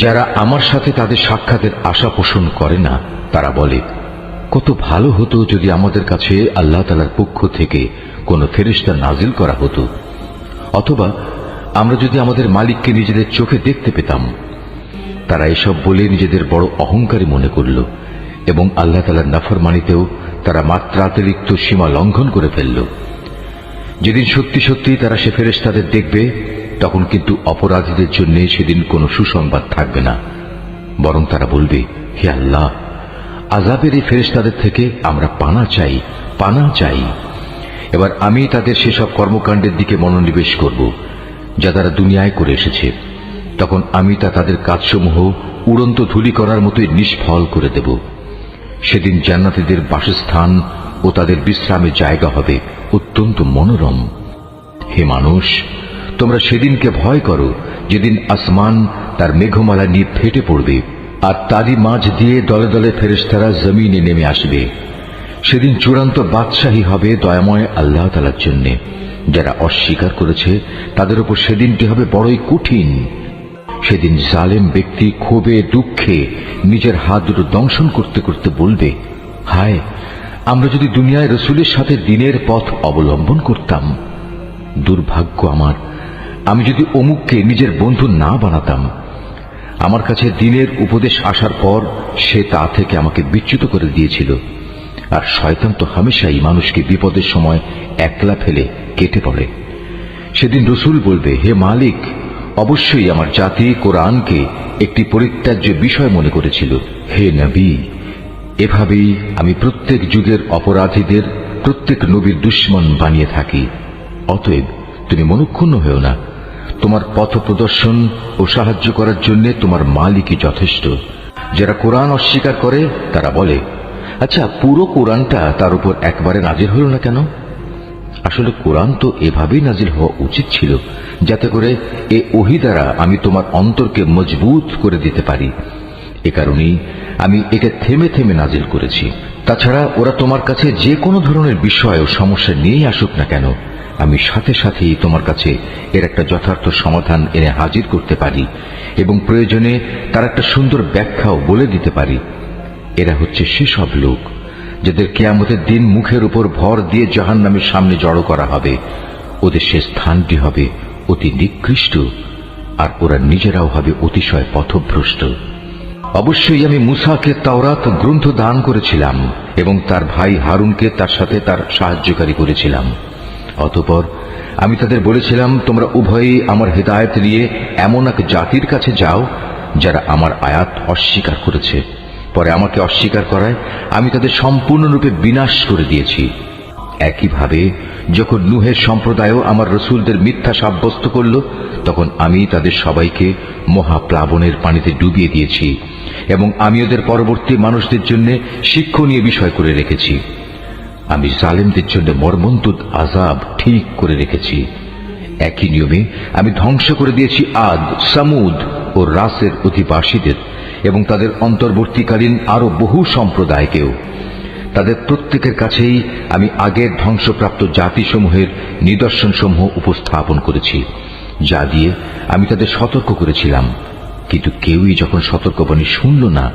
যারা আমার সাথে তাদের সাক্ষাতের আশা পোষণ করে না তারা বলে, কত ভালো হতো যদি আমাদের কাছে আল্লাহ তাআলার পক্ষ থেকে কোনো ফেরেশতা নাজিল করা হতো, অথবা আমরা যদি আমাদের মালিককে নিজেদের চোখে দেখতে পেতাম। তারা এসব বলে নিজেদের বড় অহংকারী মনে করল এবং আল্লাহ তাআলার নাফরমানিতেও তারা মাত্রাতিরিক্ত সীমা লঙ্ঘন করে ফেলল। যেদিন সত্যি সত্যি তারা সে ফেরেশতাদের দেখবে, তখন কিন্তু অপরাধীদের জন্য সেদিন কোনো সুসংবাদ থাকবে না, বরং তারা বলবে, হে আল্লাহ, আযাবের এই ফেরেশতাদের থেকে আমরা পানা চাই, পানা চাই। এবার আমি তাদের সেসব কর্মকাণ্ডের দিকে মনোনিবেশ করব যা তারা দুনিয়ায় করে এসেছে। তখন আমি তাদের কাজসমূহ উড়ন্ত ধূলি করার মতোই নিষ্ফল করে দেব। সেদিন জান্নাতীদের বাসস্থান ও তাদের বিশ্রামের জায়গা হবে অত্যন্ত মনোরম। হে মানুষ, তোমরা সেদিনকে ভয় করো যেদিন আসমান তার মেঘমালা নিয়ে ফেটে পড়বে, আর তারই মাঝ দিয়ে দলে দলে ফেরেশতারা জমিনে নেমে আসবে। সেদিন চূড়ান্ত বাদশাহী হবে দয়াময় আল্লাহ তাআলার জন্য। যারা অস্বীকার করেছে তাদের উপর সেদিনটি হবে বড়ই কঠিন। সেদিন জালেম ব্যক্তি ক্ষোভে দুঃখে নিজের হাত দুটো দংশন করতে করতে বলবে, হায়, আমরা যদি দুনিয়ায় রসুলের সাথে দিনের পথ অবলম্বন করতাম। দুর্ভাগ্য আমার, আমি যদি অমুককে নিজের বন্ধু না বানাতাম। আমার কাছে দিনের উপদেশ আসার পর সে তা থেকে আমাকে বিচ্যুত করে দিয়েছিল। আর শয়তান তো হামেশাই মানুষকে বিপদের সময় একলা ফেলে কেটে পড়ে। সেদিন রসুল বলবে, হে মালিক, অবশ্যই আমার জাতি কোরআনকে একটি পরিত্যাজ্য বিষয় মনে করেছিল। হে নবী, এভাবেই আমি প্রত্যেক যুগের অপরাধীদের প্রত্যেক নবীর দুশমন বানিয়ে থাকি। অতএব তুমি মনক্ষুণ্ণ হও না। তোমার পথ প্রদর্শন ও সাহায্য করার জন্য তোমার মালিকই যথেষ্ট। যারা কোরআন অস্বীকার করে তারা বলে, আচ্ছা, পুরো কোরআনটা তার উপর একবারে নাজিল হল না কেন? আসলে কোরআন তো এভাবেই নাজিল হওয়া উচিত ছিল, যাতে করে এ ওহী দ্বারা আমি তোমার অন্তরকে মজবুত করে দিতে পারি। এ কারণেই আমি একে থেমে থেমে নাজিল করেছি। তাছাড়া ওরা তোমার কাছে যে কোনো ধরনের বিষয় ও সমস্যা নিয়েই আসুক না কেন, আমি সাথে সাথেই তোমার কাছে এর একটা যথার্থ সমাধান এনে হাজির করতে পারি এবং প্রয়োজনে তার একটা সুন্দর ব্যাখ্যাও বলে দিতে পারি। এরা হচ্ছে সেসব লোক যাদের কিয়ামতের দিন মুখের উপর ভর দিয়ে জাহান্নামের সামনে জড়ো করা হবে। ওদের সে স্থানটি হবে অতি নিকৃষ্ট, আর ওরা নিজেরাও হবে অতিশয় পথভ্রষ্ট। অবশ্যই আমি মূসাকে তাওরাত গ্রন্থ দান করেছিলাম এবং তার ভাই হারুনকে তার সাথে তার সাহায্যকারী করেছিলাম। অতঃপর আমি তাদের বলেছিলাম, তোমরা উভয়েই আমার হিদায়াত নিয়ে এমন এক জাতির কাছে যাও যারা আমার আয়াত অস্বীকার করেছে। পরে আমাকে অস্বীকার করায় আমি তাদের সম্পূর্ণরূপে বিনাশ করে দিয়েছি। একইভাবে যখন নূহের সম্প্রদায়ও আমার রসুলদের মিথ্যা সাব্যস্ত করল, তখন আমি তাদের সবাইকে মহাপ্লাবনের পানিতে ডুবিয়ে দিয়েছি এবং আমি ওদের পরবর্তী মানুষদের জন্য শিক্ষণীয় বিষয় করে রেখেছি। আমি জালেমদের জন্য মর্মন্তুদ আযাব ঠিক করে রেখেছি। একই নিয়মে আমি ধ্বংস করে দিয়েছি আদ, সামুদ ও রাসের অধিবাসীদের এবং তাদের অন্তর্বর্তীকালীন আরো বহু সম্প্রদায়কেও। তাদের প্রত্যেকের কাছেই আমি আগের ধ্বংসপ্রাপ্ত জাতিসমূহের নিদর্শনসমূহ উপস্থাপন করেছি, যা দিয়ে আমি তাদের সতর্ক করেছিলাম। কিন্তু কেউই যখন সতর্কবাণী শুনল না,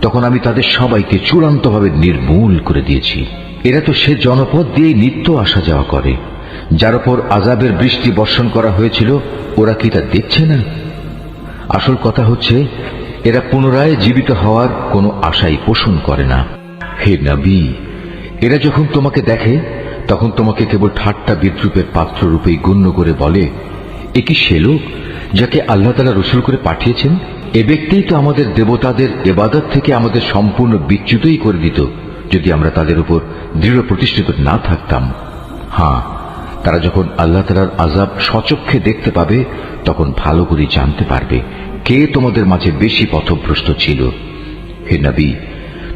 তখন আমি তাদের সবাইকে চূড়ান্তভাবে নির্মূল করে দিয়েছি। এরা তো সে জনপদ দিয়েই নিত্য আসা যাওয়া করে, যার উপর আযাবের বৃষ্টি বর্ষণ করা হয়েছিল। ওরা কি তা দেখছে না? আসল কথা হচ্ছে, এরা পুনরায় জীবিত হওয়ার কোনো আশাই পোষণ করে না। হে নবী, এরা যখন তোমাকে দেখে তখন তোমাকে কেবল ঠাট্টা বিদ্রুপের পাত্র রূপেই গণ্য করে বলে, এ কি সে লোক যাকে আল্লাহ তাআলা রসুল করে পাঠিয়েছেন? এ ব্যক্তিই তো আমাদের দেবতাদের ইবাদত থেকে আমাদের সম্পূর্ণ বিচ্যুতই করে দিত যদি আমরা তাদের উপর দৃঢ় প্রতিষ্ঠিত না থাকতাম। হ্যাঁ, তারা যখন আল্লাহ তাআলার আযাব স্বচক্ষে দেখতে পাবে, তখন ভালো করে জানতে পারবে কে তোমাদের মাঝে বেশি পথভ্রষ্ট ছিল। হে নবী,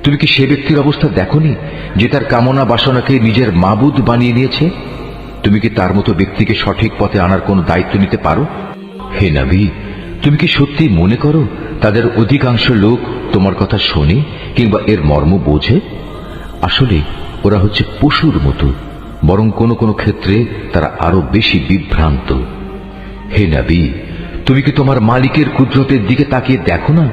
তুমি কি সে ব্যক্তির অবস্থা দেখোনি যে তার কামনা বাসনাকে নিজের মাবুদ বানিয়ে নিয়েছে? তুমি কি তার মতো ব্যক্তিকে সঠিক পথে আনার কোনো দায়িত্ব নিতে পারো? হে নবী, তুমি কি সত্যি মনে করো তাদের অধিকাংশ লোক তোমার কথা শোনে কিংবা এর মর্ম বোঝে? আসলে ওরা হচ্ছে পশুর মতো, বরং কোনো কোনো ক্ষেত্রে তারা আরো বেশি বিভ্রান্ত। হে নবী, তুমি কি তোমার মালিকের কুদরতের দিকে তাকিয়ে দেখো না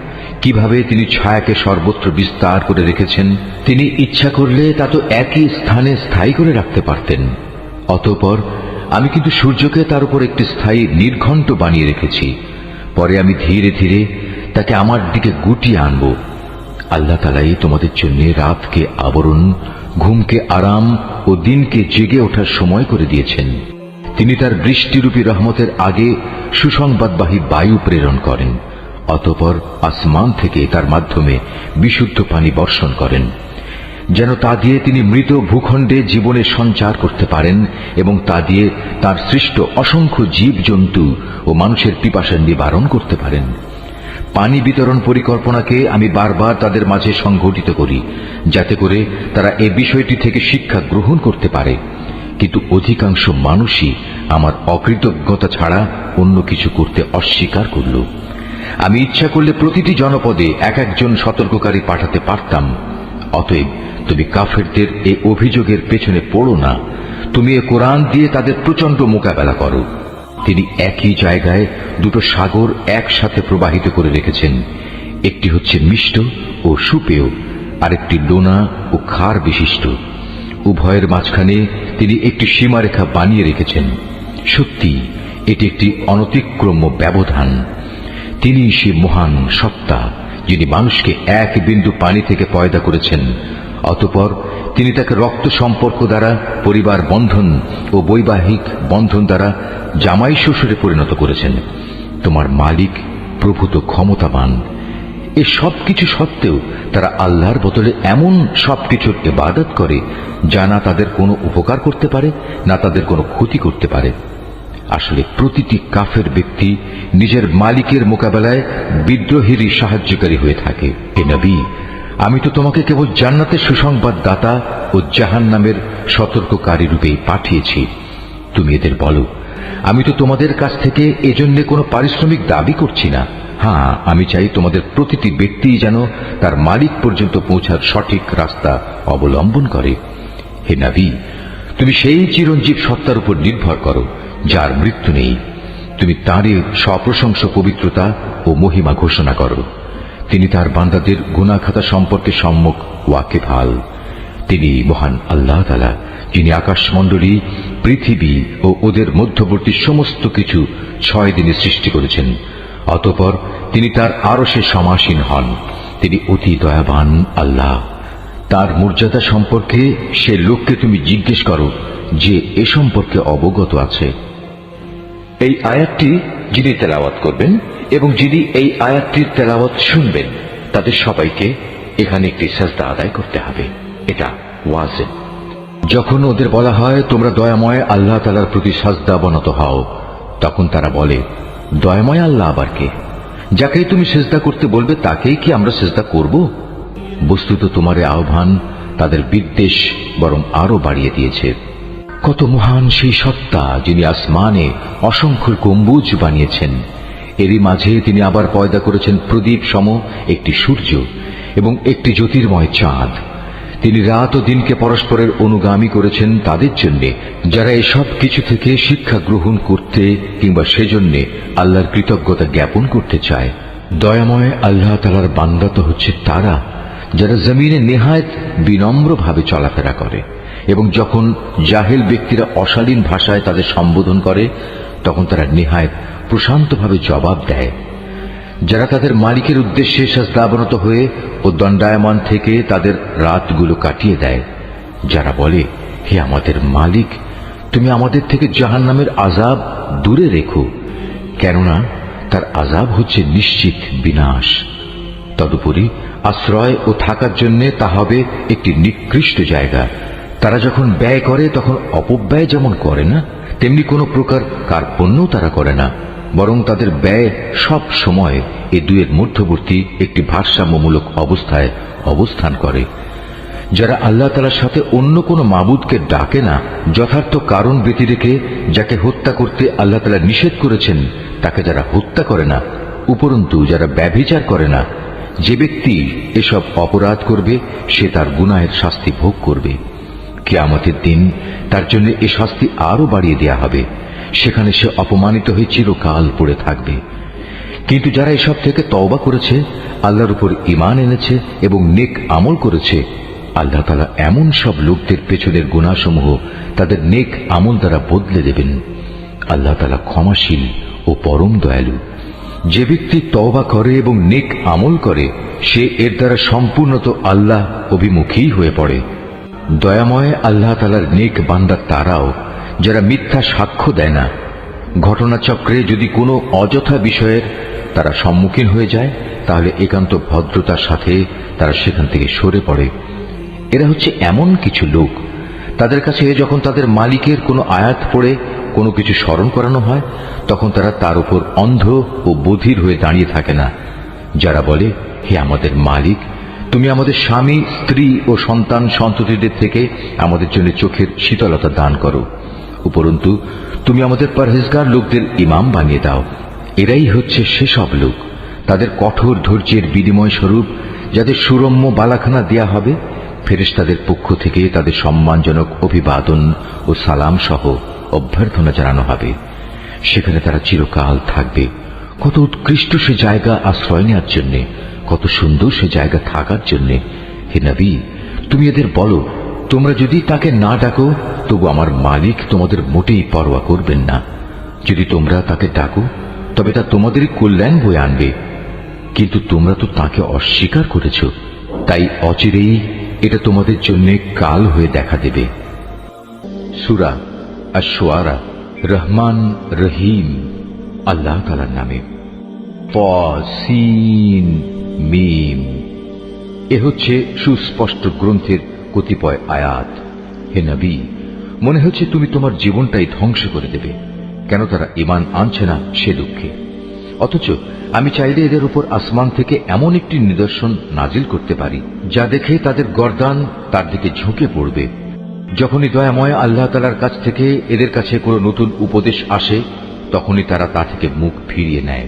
কিভাবে তিনি ছায়াকে সর্বত্র বিস্তার করে রেখেছেন? তিনি ইচ্ছা করলে তা তো একই স্থানে স্থায়ী করে রাখতে পারতেন। অতঃপর আমি কিন্তু সূর্যকে তার উপর একটি স্থায়ী নির্ঘণ্ট বানিয়ে রেখেছি। পরে আমি ধীরে ধীরে তাকে আমার দিকে গুটিয়ে আনব। আল্লাহ তাআলাই তোমাদের জন্য রাতকে আবরণ, ঘুমকে আরাম ও দিনকে জেগে ওঠার সময় করে দিয়েছেন। তিনি তার বৃষ্টিরূপী রহমতের আগে সুসংবাদবাহী বায়ু প্রেরণ করেন, অতঃপর আসমান থেকে তার মাধ্যমে বিশুদ্ধ পানি বর্ষণ করেন, যেন তা দিয়ে তিনি মৃত ভূখণ্ডে জীবনের সঞ্চার করতে পারেন এবং তা দিয়ে তার সৃষ্ট অসংখ্য জীবজন্তু ও মানুষের পিপাসা নিবারণ করতে পারেন। পানি বিতরণ পরিকল্পনাকে আমি বারবার তাদের মাঝে সংঘটিত করি, যাতে করে তারা এ বিষয়টি থেকে শিক্ষা গ্রহণ করতে পারে। কিন্তু অধিকাংশ মানুষই আমার অকৃতজ্ঞতা ছাড়া অন্য কিছু করতে অস্বীকার করল। আমি ইচ্ছা করলে প্রতিটি জনপদে এক একজন সতর্ককারী পাঠাতে পারতাম। অতএব তুমি কাফেরদের এই অভিযোগের পেছনে পড়ো না। তুমি এ কোরআন দিয়ে তাদের প্রচন্ড মোকাবেলা করো। তিনি একই জায়গায় দুটো সাগর একসাথে প্রবাহিত করে রেখেছেন। একটি হচ্ছে মিষ্ট ও সুপেয়, আরেকটি লোনা ও ক্ষার বিশিষ্ট। উভয়ের মাঝখানে তিনি একটি সীমারেখা বানিয়ে রেখেছেন। সত্যি এটি একটি অনতিক্রম্য ব্যবধান। তিনি সে মহান সত্তা যিনি মানুষকে এক বিন্দু পানি থেকে পয়দা করেছেন, অতঃপর তিনি তাকে রক্ত সম্পর্ক দ্বারা পরিবার বন্ধন ও বৈবাহিক বন্ধন দ্বারা জামাই শ্বশুরে পরিণত করেছেন। তোমার মালিক প্রভূত ক্ষমতাবান। এ সবকিছু সত্ত্বেও তারা আল্লাহর বদলে এমন সবকিছুর ইবাদত করে যা না তাদের কোনো উপকার করতে পারে, না তাদের কোনো ক্ষতি করতে পারে। আসলে প্রতিটি কাফের ব্যক্তি নিজের মালিকের মোকাবেলায় বিদ্রোহেরই সাহায্যকারী হয়ে থাকে। হে নবী, আমি তো তোমাকে কেবল জান্নাতের সুসংবাদ দাতা ও জাহান্নামের সতর্ককারী রূপেই পাঠিয়েছি। তুমি এদের বলো, আমি তো তোমাদের কাছ থেকে এজন্য কোনো পারিশ্রমিক দাবি করছি না। হ্যাঁ, আমি চাই তোমাদের প্রতিটি ব্যক্তি যেন তার মালিক পর্যন্ত পৌঁছার সঠিক রাস্তা অবলম্বন করে। হে নবী, তুমি সেই চিরঞ্জীব সত্তার উপর নির্ভর করো যার মৃত্যু নেই। তুমি তাঁরই সপ্রশংস পবিত্রতা ও মহিমা ঘোষণা করো। তিনি তার বান্দাদের গুনাহ খাতা সম্পর্কে সম্যক ওয়াকিফাল। তিনি মহান আল্লাহ তাআলা, যিনি আকাশমণ্ডলী, পৃথিবী ও ওদের মধ্যবর্তী সমস্ত কিছু 6 দিনে সৃষ্টি করেছেন। অতঃপর তিনি তার আরশে সমাসীন হন। তিনি অতি দয়াবান আল্লাহ। তার মর্যাদা সম্পর্কে সে লোককে তুমি জিজ্ঞেস করো যে এ সম্পর্কে অবগত আছে। এই আয়াতটি যিনি তেলাওয়াত করবেন এবং যিনি এই আয়াতটির তেলাওয়াত শুনবেন, তাদের সবাইকে এখানে একটি সাজদা আদায় করতে হবে। এটা ওয়াজিব। যখন ওদের বলা হয় তোমরা দয়াময় আল্লাহ তাআলার প্রতি সাজদা অবনত হও, তখন তারা বলে, দয়াময় আল্লাহ আবার কে? যাকেই তুমি সিজদা করতে বলবে তাকেই কি আমরা সিজদা করব? বস্তুত তোমার আহ্বান তাদের বিদ্বেষ বরং আরো বাড়িয়ে দিয়েছে। কত মহান সেই সত্তা যিনি আসমানে অসংখ্য গম্বুজ বানিয়েছেন। এরই মাঝে তিনি আবার পয়দা করেছেন প্রদীপ সম একটি সূর্য এবং একটি জ্যোতির্ময় চাঁদ। তিনি রাত ও দিনকে পরস্পরের অনুগামী করেছেন তাদের জন্য যারা এসব কিছু থেকে শিক্ষা গ্রহণ করতে কিংবা সেজন্য আল্লাহর কৃতজ্ঞতা জ্ঞাপন করতে চায়। দয়াময় আল্লাহ তাআলার বান্দা তো হচ্ছে তারা যারা জমিনে নেহায়েত বিনম্রভাবে চলাফেরা করে এবং যখন জাহেল ব্যক্তিরা অশালীন ভাষায় তাদের সম্বোধন করে তখন তারা নেহায়েত প্রশান্তভাবে জবাব দেয়। যারা তাদের মালিকের উদ্দেশ্যে সাজদাবনত হয়ে ও দণ্ডায়মান থেকে তাদের রাতগুলো কাটিয়ে দেয়। যারা বলে, হে আমাদের মালিক, তুমি আমাদের থেকে জাহান্নামের আযাব দূরে রেখো, কেননা তার আযাব হচ্ছে নিশ্চিত বিনাশ। তদুপরি আশ্রয় ও থাকার জন্য তা হবে একটি নিকৃষ্ট জায়গা। তারা যখন ব্যয় করে তখন অপব্যয় যেমন করে না, তেমনি কোনো প্রকার কার্পণ্যও তারা করে না, বরং তাদের ব্যয় সব সময় এ দুয়ের মধ্যবর্তী একটি ভারসাম্যমূলক অবস্থায় অবস্থান করে। যারা আল্লাহ তাআলার সাথে অন্য কোনো মাবুদকে ডাকে না, যথার্থ কারণ ব্যতি রেখে যাকে হত্যা করতে আল্লাহ তাআলা নিষেধ করেছেন তাকে যারা হত্যা করে না, উপরন্তু যারা ব্যভিচার করে না, যে ব্যক্তি এসব অপরাধ করবে সে তার গুনাহের শাস্তি ভোগ করবে। কিয়ামতের দিন তার জন্য এ শাস্তি আরো বাড়িয়ে দেয়া হবে। সেখানে সে অপমানিত হয়ে চিরকাল পড়ে থাকবে। কিন্তু যারা এসব থেকে তওবা করেছে, আল্লাহর উপর ঈমান এনেছে এবং নেক আমল করেছে, আল্লাহ তাআলা এমন সব লোকদের পেছনের গুনাহসমূহ তাদের নেক আমল দ্বারা বদলে দেবেন। আল্লাহ তাআলা ক্ষমাশীল ও পরম দয়ালু। যে ব্যক্তি তওবা করে এবং নেক আমল করে, সে এর দ্বারা সম্পূর্ণত আল্লাহ অভিমুখী হয়ে পড়ে। দয়াময় আল্লাহ তাআলার নেক বান্দা তারাও যারা মিথ্যা সাক্ষ্য দেয় না। ঘটনাচক্রে যদি কোনো অযথা বিষয়ের তারা সম্মুখীন হয়ে যায়, তাহলে একান্ত ভদ্রতার সাথে তারা সেখান থেকে সরে পড়ে। এরা হচ্ছে এমন কিছু লোক, তাদের কাছে যখন তাদের মালিকের কোনো আয়াত পড়ে কোনো কিছু স্মরণ করানো হয়, তখন তারা তার উপর অন্ধ ও বধির হয়ে দাঁড়িয়ে থাকে না। যারা বলে, হে আমাদের মালিক, তুমি আমাদের স্বামী, স্ত্রী ও সন্তান সন্ততিদের থেকে আমাদের জন্য চোখের শীতলতা দান করো, উপরন্তু তুমি আমাদের পরহেজগার লোকদের ইমাম বানিয়ে দাও। এরাই হচ্ছে সেসব লোক, তাদের কঠোর ধৈর্যের বিনিময় স্বরূপ যাদের সুরম্য বালাখানা দেয়া হবে, ফেরেশতাদের পক্ষ থেকে তাদের সম্মানজনক অভিবাদন ও সালাম সহ অভ্যর্থনা জানানো হবে। সেখানে তারা চিরকাল থাকবে। কত উৎকৃষ্ট সে জায়গা আশ্রয় নেওয়ার জন্যে, কত সুন্দর সে জায়গা থাকার জন্যে। হে নবী, তুমি এদের বলো, তোমরা যদি তাকে না ডাকো, তবু আমার মালিক তোমাদের মোটেই পরোয়া করবেন না। যদি তোমরা তাকে ডাকো, তবে তা তোমাদেরই কল্যাণ বয়ে আনবে। কিন্তু তোমরা তো তাকে অস্বীকার করেছ, তাই অচিরেই এটা তোমাদের জন্য কাল হয়ে দেখা দেবে। সূরা আশ-শুআরা। রহমান রহিম আল্লাহ তাআলার নামে। সিন মিম। এ হচ্ছে সুস্পষ্ট গ্রন্থের কতিপয় আয়াত। হে নবী, মনে হচ্ছে তুমি তোমার জীবনটাই ধ্বংস করে দেবে। কেন তারা ঈমান আনছে না সে দুঃখে। অথচ আমি চাইলে এদের উপর আসমান থেকে এমন একটি নিদর্শন নাজিল করতে পারি, যা দেখে তাদের গর্দান তার দিকে ঝুঁকে পড়বে। যখনই দয়াময় আল্লাহ তাআলার কাছ থেকে এদের কাছে কোনো নতুন উপদেশ আসে, তখনই তারা তা থেকে মুখ ফিরিয়ে নেয়।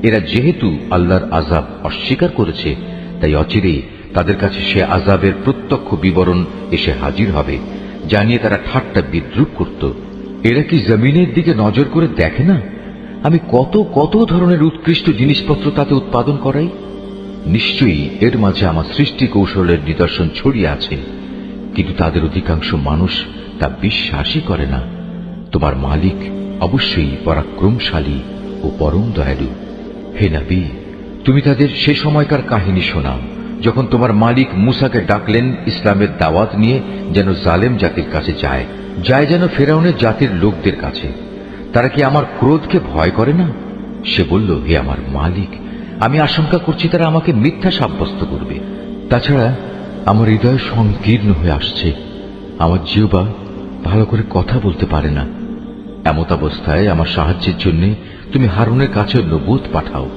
এরা যেহেতু আল্লাহর আযাব অস্বীকার করেছে, তাই অচিরেই তাদের কাছে সে আযাবের প্রত্যক্ষ বিবরণ এসে হাজির হবে, যা নিয়ে তারা ঠাট্টা বিদ্রুপ করত। এরা কি জমিনের দিকে নজর করে দেখে না আমি কত কত ধরনের উৎকৃষ্ট জিনিসপত্র তাতে উৎপাদন করাই? নিশ্চয়ই এর মাঝে আমার সৃষ্টি কৌশলের নিদর্শন ছড়িয়ে আছে, কিন্তু তাদের অধিকাংশ মানুষ তা বিশ্বাসই করে না। তোমার মালিক অবশ্যই পরাক্রমশালী ও পরম দয়ালু। হে নবী, তুমি তাদের সে সময়কার কাহিনী শোনাও, যখন তোমার মালিক মুসাকে ডাকলেন ইসলামের দাওয়াত নিয়ে, যেন জালেম জাতির কাছে যায় যেন ফেরাউনের জাতির লোকদের কাছে। তারা কি আমার ক্রোধকে ভয় করে না? সে বলল, হে আমার মালিক, আমি আশঙ্কা করছি তারা আমাকে মিথ্যা সাব্যস্ত করবে। তাছাড়া আমার হৃদয় সংকীর্ণ হয়ে আসছে, আমার জিহ্বা ভালো করে কথা বলতে পারে না। এমত অবস্থায় আমার সাহায্যের জন্য তুমি হারুনের কাছে নবুত পাঠাও।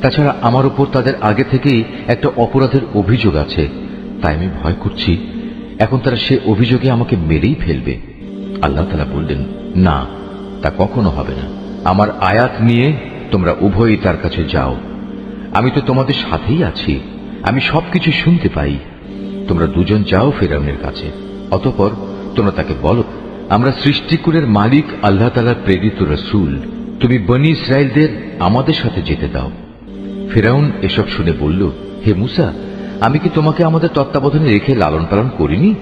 তাছাড়া আমার উপর তাদের আগে থেকেই একটা অপরাধের অভিযোগ আছে, তাই আমি ভয় করছি এখন তারা সে অভিযোগে আমাকে মেরেই ফেলবে। আল্লাহ তাআলা বললেন, না, তা কখনো হবে না। আমার আয়াত নিয়ে তোমরা উভয়ই তার কাছে যাও। আমি তো তোমাদের সাথেই আছি, আমি সবকিছু শুনতে পাই। তোমরা দুজন যাও ফেরাউনের কাছে। অতঃপর তোমরা তাকে বলো, আমরা সৃষ্টিকুলের মালিক আল্লাহ তাআলার প্রেরিত রাসূল, তুমি বনী ইসরাইলদের আমাদের সাথে যেতে দাও। ফেরাউন এসব শুনে বলল, হে মূসা, আমি কি তোমাকে আমাদের তত্ত্বাবধানে রেখে লালন পালন করিনি?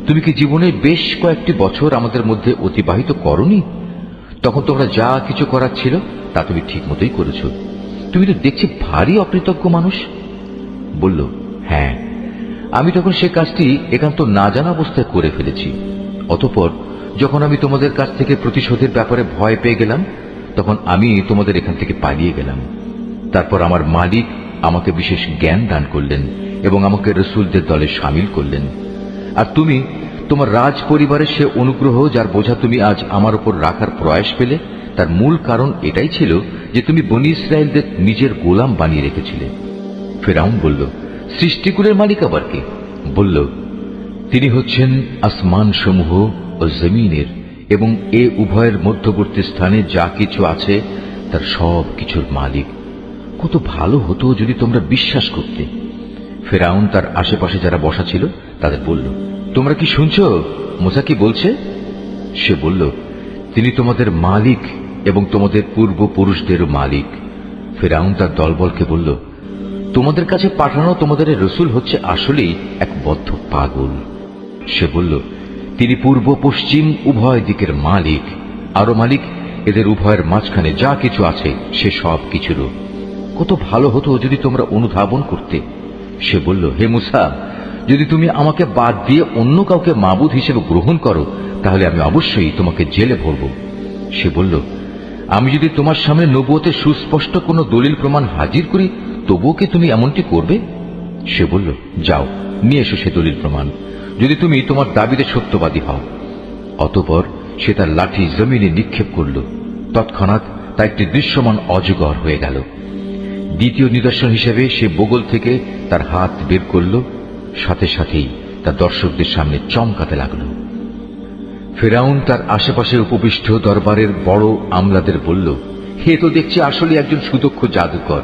তুমি কি জীবনের বেশ কয়েকটি বছর আমাদের মধ্যে অতিবাহিত করনি? তখন তোমরা যা কিছু করার ছিল তা তুমি ঠিক মতোই করেছ। তুমি তো দেখছি ভারী অকৃতজ্ঞ মানুষ। বলল, হ্যাঁ, আমি তখন সে কাজটি একান্ত না জানা অবস্থায় করে ফেলেছি। অতঃপর যখন আমি তোমাদের কাছ থেকে প্রতিশোধের ব্যাপারে ভয় পেয়ে গেলাম, তখন আমি তোমাদের এখান থেকে পালিয়ে গেলাম। তারপর আমার মালিক আমাকে বিশেষ জ্ঞান দান করলেন এবং আমাকে রাসূলদের দলে শামিল করলেন। আর তুমি তোমার রাজ পরিবারের সে অনুগ্রহ, যার বোঝা তুমি আজ আমার উপর রাখার প্রয়াস পেলে, তার মূল কারণ এটাই ছিল যে তুমি বনী ইসরাইলদের নিজের গোলাম বানিয়ে রেখেছিলে। ফেরাউন বলল, সৃষ্টিকুলের মালিক আবার কে? বলল, তিনি হচ্ছেন আসমান সমূহ ও জমিনের এবং এ উভয়ের মধ্যবর্তী স্থানে যা কিছু আছে তার সব কিছুর মালিক। কত ভালো হতো যদি তোমরা বিশ্বাস করতে। ফেরাউন তার আশেপাশে যারা বসা ছিল তাদের বলল, তোমরা কি শুনছ মূসা কি বলছে? সে বলল, তিনি তোমাদের মালিক এবং তোমাদের পূর্বপুরুষদেরও মালিক। ফিরআউন তার দলবলকে বলল, তোমাদের কাছে পাঠানো তোমাদের রসুল হচ্ছে আসলেই এক বদ্ধ পাগল। সে বলল, তিনি পূর্ব পশ্চিম উভয় দিকের মালিক, আরো মালিক এদের উভয়ের মাঝখানে যা কিছু আছে সে সব কিছুরও। কত ভালো হতো যদি তোমরা অনুধাবন করতে। সে বলল, হে মুসা, যদি তুমি আমাকে বাদ দিয়ে অন্য কাউকে মাবুদ হিসেবে গ্রহণ করো তাহলে আমি অবশ্যই তোমাকে জেলে ভরব। সে বলল, আমি যদি তোমার সামনে নবুয়তের সুস্পষ্ট কোনো দলিল প্রমাণ হাজির করি তবুও কি তুমি এমনটি করবে? সে বলল, যাও নিয়ে এসো সে দলিল প্রমাণ, যদি তুমি তোমার দাবিতে সত্যবাদী হও। অতঃপর সে তার লাঠি জমিনে নিক্ষেপ করল। তৎক্ষণাৎ তা একটি দৃশ্যমান অজগর হয়ে গেল। দ্বিতীয় নিদর্শন হিসেবে সে বগল থেকে তার হাত বের করল, সাথে সাথেই তা দর্শকদের সামনে চমকাতে লাগল। ফিরআউন তার আশেপাশে উপবিষ্ট দরবারের বড় আমলাদের বলল, হে তো দেখছি আসলে একজন সুদক্ষ জাদুকর।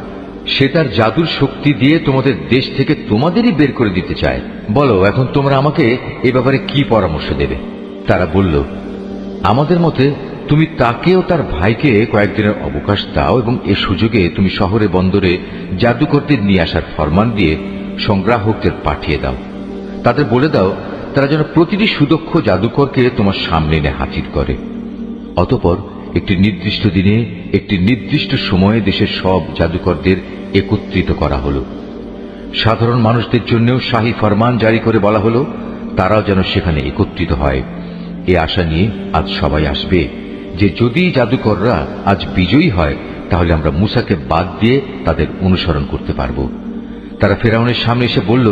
সে তার জাদুর শক্তি দিয়ে তোমাদের দেশ থেকে তোমাদেরই বের করে দিতে চায়। বলো, এখন তোমরা আমাকে এ ব্যাপারে কি পরামর্শ দেবে? তারা বলল, আমাদের মতে তুমি তাকে ও তার ভাইকে কয়েকদিনের অবকাশ দাও এবং এ সুযোগে তুমি শহরে বন্দরে জাদুকরদের নিয়ে আসার ফরমান দিয়ে সংগ্রাহকদের পাঠিয়ে দাও। তাদের বলে দাও তারা যেন প্রতিটি সুদক্ষ জাদুকরকে তোমার সামনে এনে হাজির করে। অতঃপর একটি নির্দিষ্ট দিনে একটি নির্দিষ্ট সময়ে দেশের সব জাদুকরদের একত্রিত করা হল। সাধারণ মানুষদের জন্যও শাহী ফরমান জারি করে বলা হল তারাও যেন সেখানে একত্রিত হয়। এ আশা নিয়ে আজ সবাই আসবে যে যদি জাদুকররা আজ বিজয়ী হয় তাহলে আমরা মুসাকে বাদ দিয়ে তাদের অনুসরণ করতে পারব। তারা ফিরআউনের সামনে এসে বলল,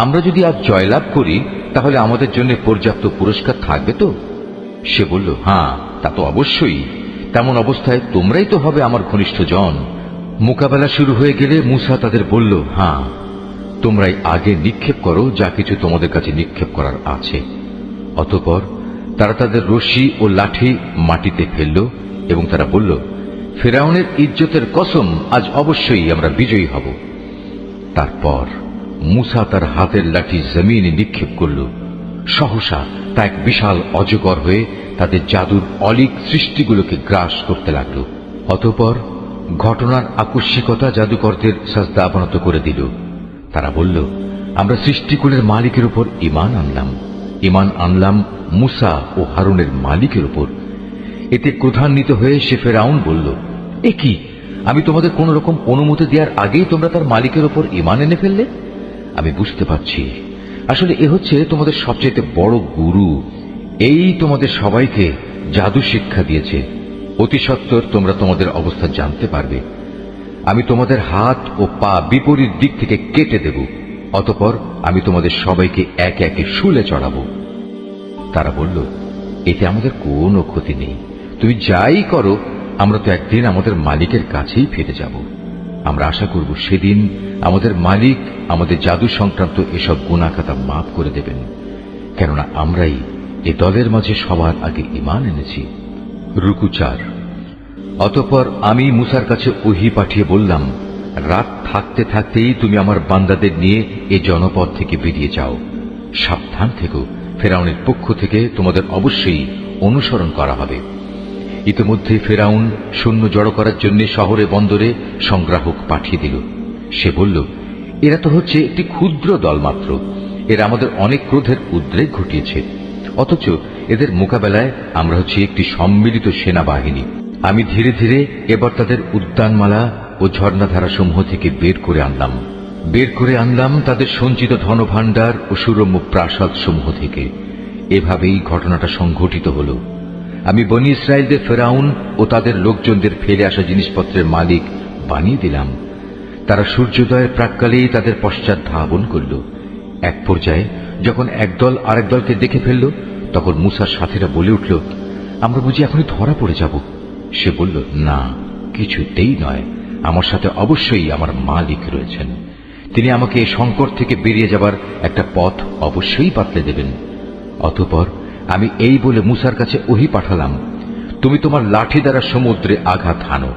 আমরা যদি আজ জয়লাভ করি তাহলে আমাদের জন্য পর্যাপ্ত পুরস্কার থাকবে তো? সে বলল, হ্যাঁ, তা তো অবশ্যই। তেমন অবস্থায় তোমরাই তো হবে আমার ঘনিষ্ঠ জন। মোকাবেলা শুরু হয়ে গেলে মুসা তাদের বলল, হ্যাঁ, তোমরাই আগে নিক্ষেপ করো যা কিছু তোমাদের কাছে নিক্ষেপ করার আছে। অতঃপর তারা তাদের রশি ও লাঠি মাটিতে ফেলল এবং তারা বলল, ফিরআউনের ইজ্জতের কসম, আজ অবশ্যই আমরা বিজয়ী হব। তারপর মুসা তার হাতের লাঠি জমিনে নিক্ষেপ করল। সহসা তা এক বিশাল অজগর হয়ে তাদের জাদুর অলীক সৃষ্টিগুলোকে গ্রাস করতে লাগল। অতঃপর ঘটনার আকস্মিকতা জাদুকরদের সাজদা অবনত করে দিল। তারা বলল, আমরা সৃষ্টিকুলের মালিকের উপর ঈমান আনলাম মুসা ও হারুনের মালিকের উপর। এতে ক্রোধান্বিত হয়ে সে ফিরআউন বলল, এ কি, আমি তোমাদের কোন রকম অনুমতি দেওয়ার আগেই তোমরা তার মালিকের উপর ঈমান এনে ফেললে? আমি বুঝতে পারছি আসলে এ হচ্ছে তোমাদের সবচেয়ে বড় গুরু। এই তোমাদের সবাইকে জাদু শিক্ষা দিয়েছে। অতি সত্বর তোমরা তোমাদের অবস্থা জানতে পারবে। আমি তোমাদের হাত ও পা বিপরীত দিক থেকে কেটে দেব। অতঃপর আমি তোমাদের সবাইকে একে একে শুলে চড়াবো। তারা বলল, এতে আমাদের কোনো ক্ষতি নেই। তুমি যাই করো, আমরা তো একদিন আমাদের মালিকের কাছেই ফিরে যাব। আমরা আশা করব সেদিন আমাদের মালিক আমাদের জাদু সংক্রান্ত এসব গুনাহ খাতা মাফ করে দেবেন, কেননা আমরাই এ দলের মাঝে সবার আগে ঈমান এনেছি। রুকু 4। অতঃপর আমি মুসার কাছে ওহী পাঠিয়ে বললাম, রাত থাকতে থাকতেই তুমি আমার বান্দাদের নিয়ে এ জনপদ থেকে বেরিয়ে যাও। সাবধান থেকো, ফিরআউনের পক্ষ থেকে তোমাদের অবশ্যই অনুসরণ করা হবে। ইতিমধ্যে ফিরআউন সৈন্য জড়ো করার জন্য শহরে বন্দরে সংগ্রাহক পাঠিয়ে দিল। সে বলল, এরা তো হচ্ছে একটি ক্ষুদ্র দল মাত্র। এরা আমাদের অনেক ক্রোধের উদ্রেক ঘটিয়েছে, অথচ এদের মোকাবেলায় আমরা হচ্ছে একটি সম্মিলিত সেনাবাহিনী। আমি ধীরে ধীরে এবার তাদের উদ্যানমালা ও ঝর্ণাধারা সমূহ থেকে বের করে আনলাম তাদের সঞ্চিত ধনভাণ্ডার ও সুরম্য প্রাসাদ সমূহ থেকে। এভাবেই ঘটনাটা সংঘটিত হল। আমি বনী ইসরায়েলদের ফিরআউন ও তাদের লোকজনদের ফেলে আসা জিনিসপত্রের মালিক বানিয়ে দিলাম। তারা সূর্যোদয়ের প্রাক্কালেই তাদের পশ্চাৎ ধাবন করল। এক পর্যায়ে যখন একদল আরেক দলকে দেখে ফেলল, তখন মুসার সাথীরা বলে উঠল, আমরা বুঝি এখনই ধরা পড়ে যাব। সে বলল, না, কিছুতেই নয়। আমার সাথে অবশ্যই আমার মালিক রয়েছেন। তিনি আমাকে এই সংকট থেকে বেরিয়ে যাবার একটা পথ অবশ্যই বাতলে দেবেন। অতঃপর আমি এই বলে মুসার কাছে ওহী পাঠালাম, তুমি তোমার লাঠি দ্বারা সমুদ্রে আঘাত হানো।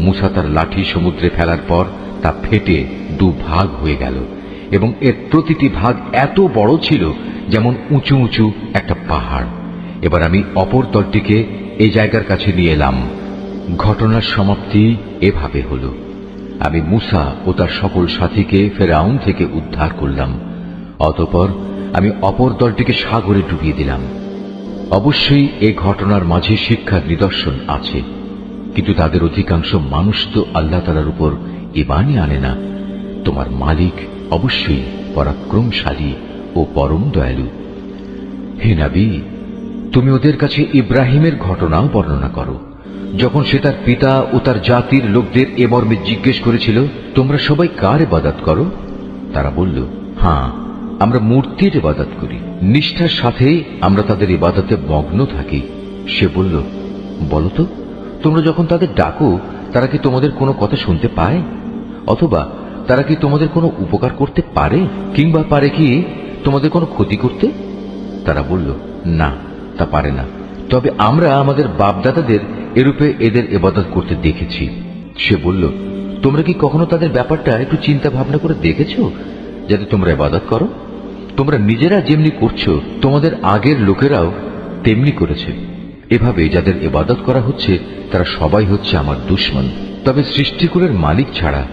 মুসা তার লাঠি সমুদ্রে ফেলার পর তা ফেটে দুভাগ হয়ে গেল এবং এর প্রতিটি ভাগ এত বড় ছিল যেমন উঁচু উঁচু একটা পাহাড়। এবার আমি অপর দলটিকে এই জায়গার কাছে নিয়ে এলাম। ঘটনার সমাপ্তি এভাবে হল। আমি মূসা ও তার সকল সাথীকে ফেরাউন থেকে উদ্ধার করলাম। অতঃপর আমি অপর দলটিকে সাগরে ডুবিয়ে দিলাম। অবশ্যই এ ঘটনার মাঝে শিক্ষার নিদর্শন আছে, কিন্তু তাদের অধিকাংশ মানুষ তো আল্লাহ তাআলার উপর ঈমানই আনে না। তোমার মালিক অবশ্যই পরাক্রমশালী ও পরম দয়ালু। হে নবী, তুমি ওদের কাছে ইব্রাহিমের ঘটনাও বর্ণনা করো, যখন সে তার পিতা ও তার জাতির লোকদের এ মর্মে জিজ্ঞেস করেছিল, তোমরা সবাই কার ইবাদত করো? তারা বলল, হ্যাঁ, আমরা মূর্তির ইবাদত করি। নিষ্ঠার সাথে আমরা তাদের ইবাদতে মগ্ন থাকি। সে বলল, বলো তো, তোমরা যখন তাদের ডাকো, তারা কি তোমাদের কোনো কথা শুনতে পায়? অথবা তারা কি তোমাদের কোনো উপকার করতে পারে, কিংবা পারে কি তোমাদের কোনো ক্ষতি করতে? তারা বলল, না, তা পারে না, তবে আমরা আমাদের বাপদাদাদের এরূপে এদের ইবাদত করতে দেখেছি। সে বলল, তোমরা কি কখনো তাদের ব্যাপারটা একটু চিন্তা ভাবনা করে দেখেছো, যাতে তোমরা ইবাদত করো? তোমরা নিজেরা যেমনি করছো, তোমাদের আগের লোকেরাও তেমনি করেছে। এভাবে যাদের ইবাদত করা হচ্ছে, তারা সবাই হচ্ছে আমার দুশমন। তবে সৃষ্টিকুলের মালিক ছাড়া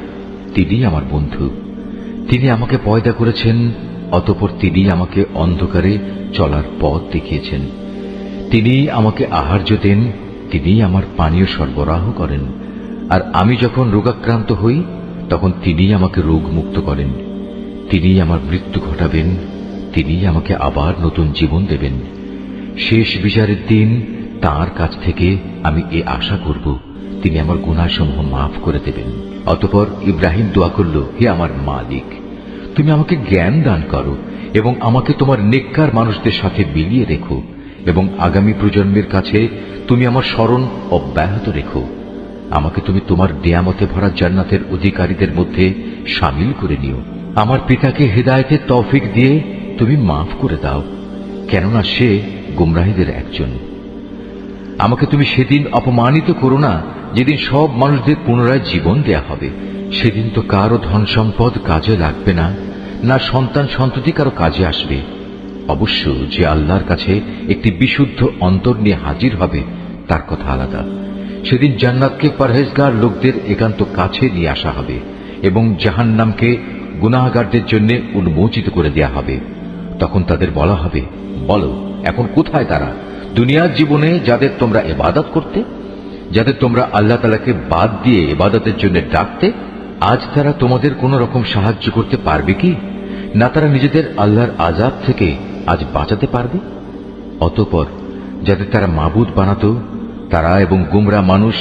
তিনি আমার বন্ধু। তিনি আমাকে পয়দা করেছেন, অতঃপর তিনি আমাকে অন্ধকারে চলার পথ দেখিয়েছেন। তিনি আমাকে আহার্য দেন, তিনি আমার পানীয় সরবরাহ করেন। আর আমি যখন রোগাক্রান্ত হই, তখন তিনি আমাকে রোগ মুক্ত করেন। তিনি আমার মৃত্যু ঘটাবেন, তিনি আমাকে আবার নতুন জীবন দেবেন। শেষ বিচারের দিন তাঁর কাছ থেকে আমি এ আশা করব, তিনি আমার গুনাহসমূহ মাফ করে দেবেন। অতঃপর ইব্রাহিম দোয়া করল, হে আমার মালিক, তুমি আমাকে জ্ঞান দান করো এবং আমাকে তোমার নেককার মানুষদের সাথে মিলিয়ে রেখো, এবং আগামী প্রজন্মের কাছে তুমি আমার স্মরণ অব্যাহত রেখো। আমাকে তুমি তোমার নেয়ামতে ভরা জান্নাতের অধিকারীদের মধ্যে শামিল করে নিও। আমার পিতাকে হেদায়েতের তৌফিক দিয়ে তুমি মাফ করে দাও, কেননা সে গুমরাহীদের একজন। আমাকে তুমি সেদিন অপমানিত করো না, যেদিন সব মানুষদের পুনরায় জীবন দেয়া হবে। সেদিন তো কারো ধন সম্পদ কাজে লাগবে না, না সন্তান সন্ততি কারো কাজে আসবে। অবশ্য যে আল্লাহর কাছে একটি বিশুদ্ধ অন্তর নিয়ে হাজির হবে, তার কথা আলাদা। সেদিন জান্নাতকে পরহেজগার লোকদের একান্ত কাছে নিয়ে আসা হবে এবং জাহান্নামকে গুনাহগারদের জন্য উন্মোচিত করে দেয়া হবে। তখন তাদের বলা হবে, বলো, এখন কোথায় তারা? দুনিয়ার জীবনে যাদের তোমরা ইবাদত করতে, যাদের তোমরা আল্লাহ তাআলাকে বাদ দিয়ে ইবাদতের জন্য ডাকতে, আজ তারা তোমাদের কোন রকম সাহায্য করতে পারবে কি? না তারা নিজেদের আল্লাহর আযাব থেকে আজ বাঁচাতে পারবে? অতঃপর যাদের তারা মাবুদ বানাতো, তারা এবং গুমরা মানুষ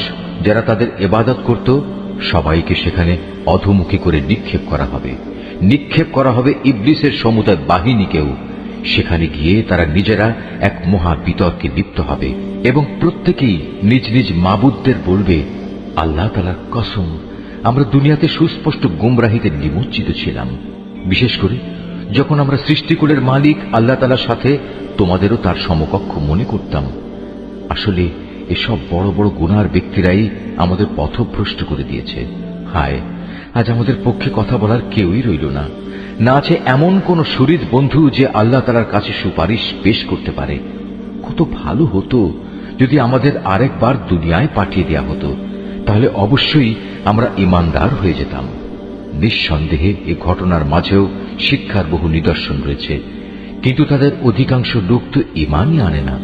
যারা তাদের ইবাদত করত, সবাইকে সেখানে অধোমুখী করে নিক্ষেপ করা হবে। নিক্ষেপ করা হবে ইবলিসের সমুদায় বাহিনীকেও। সেখানে গিয়ে তারা নিজেরা এক মহা বিতর্কে লিপ্ত হবে এবং প্রত্যেকেই নিজ নিজ মাবুদদের বলবে, আল্লাহ তাআলার কসম, আমরা দুনিয়াতে সুস্পষ্ট গুমরাহিতে নিমজ্জিত ছিলাম। বিশেষ করে যখন আমরা সৃষ্টিকুলের মালিক আল্লাহ তাআলার সাথে তোমাদেরও তার সমকক্ষ মনে করতাম। আসলে এসব বড় বড় গুনার ব্যক্তিরাই আমাদের পথভ্রষ্ট করে দিয়েছে। হায়, আজ আমাদের পক্ষে কথা বলার কেউই রইল না। না আছে এমন কোন শরীর বন্ধু যে আল্লাহ তাআলার কাছে সুপারিশ পেশ করতে পারে। কত ভালো হতো যদি আমাদের আরেকবার দুনিয়ায় পাঠিয়ে দেয়া হতো, তাহলে অবশ্যই আমরা ঈমানদার হয়ে যেতাম। নিঃসন্দেহে এ ঘটনার মাঝেও শিক্ষার বহু নিদর্শন রয়েছে, কিন্তু তাদের অধিকাংশ লোক তো ঈমানই আনে না।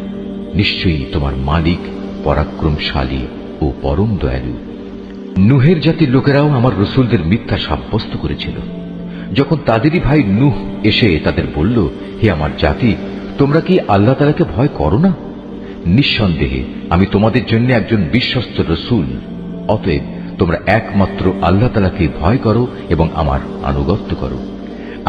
নিশ্চয়ই তোমার মালিক পরাক্রমশালী ও পরম দয়ালু। নূহের জাতির লোকেরাও আমার রসুলদের মিথ্যা সাব্যস্ত করেছিল। যখন তাদেরই ভাই নূহ এসে তাদের বলল, হে আমার জাতি, তোমরা কি আল্লাহ তাআলাকে ভয় করো না? নিঃসন্দেহে আমি তোমাদের জন্য একজন বিশ্বস্ত রসুল। অতএব তোমরা একমাত্র আল্লাহ তাআলাকে ভয় করো এবং আমার আনুগত্য করো।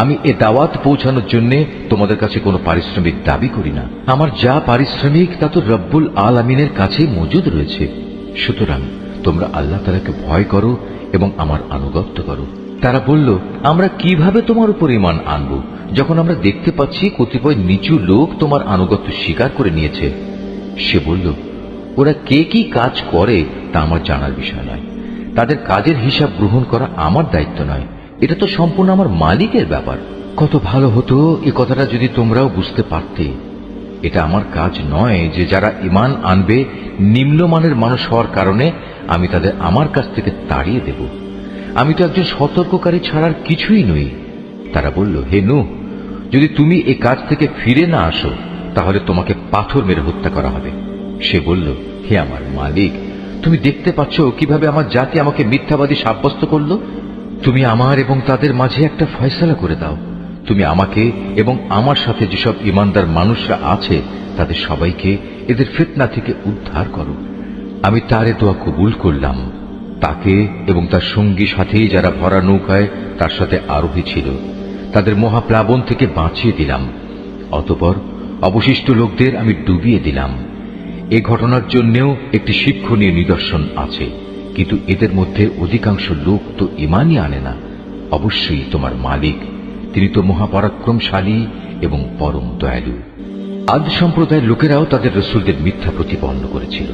আমি এ দাওয়াত পৌঁছানোর জন্য তোমাদের কাছে কোনো পারিশ্রমিক দাবি করি না। আমার যা পারিশ্রমিক তা তো রব্বুল আলামিনের কাছে মজুদ রয়েছে। সুতরাং তোমরা আল্লাহ তাআলাকে ভয় করো এবং আমার আনুগত্য করো। তারা বলল, আমরা কিভাবে তোমার উপর ঈমান আনব, যখন আমরা দেখতে পাচ্ছি কতিপয় নিচু লোক তোমার আনুগত্য স্বীকার করে নিয়েছে। সে বলল, ওরা কে কি কাজ করে তা আমার জানার বিষয় নয়। তাদের কাজের হিসাব গ্রহণ করা আমার দায়িত্ব নয়। এটা তো সম্পূর্ণ আমার মালিকের ব্যাপার। কত ভালো হতো এ কথাটা যদি তোমরাও বুঝতে পারতে। এটা আমার কাজ নয় যে যারা ঈমান আনবে নিম্নমানের মানুষ হওয়ার কারণে আমি তাদের আমার কাছ থেকে তাড়িয়ে দেব। আমি তো একজন সতর্ককারী ছাড়ার কিছুই নই। তারা বলল, হে নূহ, যদি তুমি এই কাজ থেকে ফিরে না আসো তাহলে তোমাকে পাথর মেরে হত্যা করা হবে। সে বলল, হে আমার মালিক, তুমি দেখতে পাচ্ছ কিভাবে আমার জাতি আমাকে মিথ্যাবাদী সাব্যস্ত করল। তুমি আমার এবং তাদের মাঝে একটা ফয়সালা করে দাও। তুমি আমাকে এবং আমার সাথে যেসব ঈমানদার মানুষরা আছে তাদের সবাইকে এদের ফিতনা থেকে উদ্ধার করো। আমি তার এ দোয়া কবুল করলাম। তাকে এবং তার সঙ্গী সাথী যারা ভরা নৌকায় তার সাথে আরোহী ছিল তাদের মহাপ্লাবন থেকে বাঁচিয়ে দিলাম। অতঃপর অবশিষ্ট লোকদের আমি ডুবিয়ে দিলাম। এ ঘটনার জন্যেও একটি শিক্ষণীয় নিদর্শন আছে, কিন্তু এদের মধ্যে অধিকাংশ লোক তো ঈমানই আনে না। অবশ্যই তোমার মালিক, তিনি তো মহাপরাক্রমশালী এবং পরম দয়ালু। আদ সম্প্রদায়ের লোকেরাও তাদের রসুলদের মিথ্যা প্রতিপন্ন করেছিল।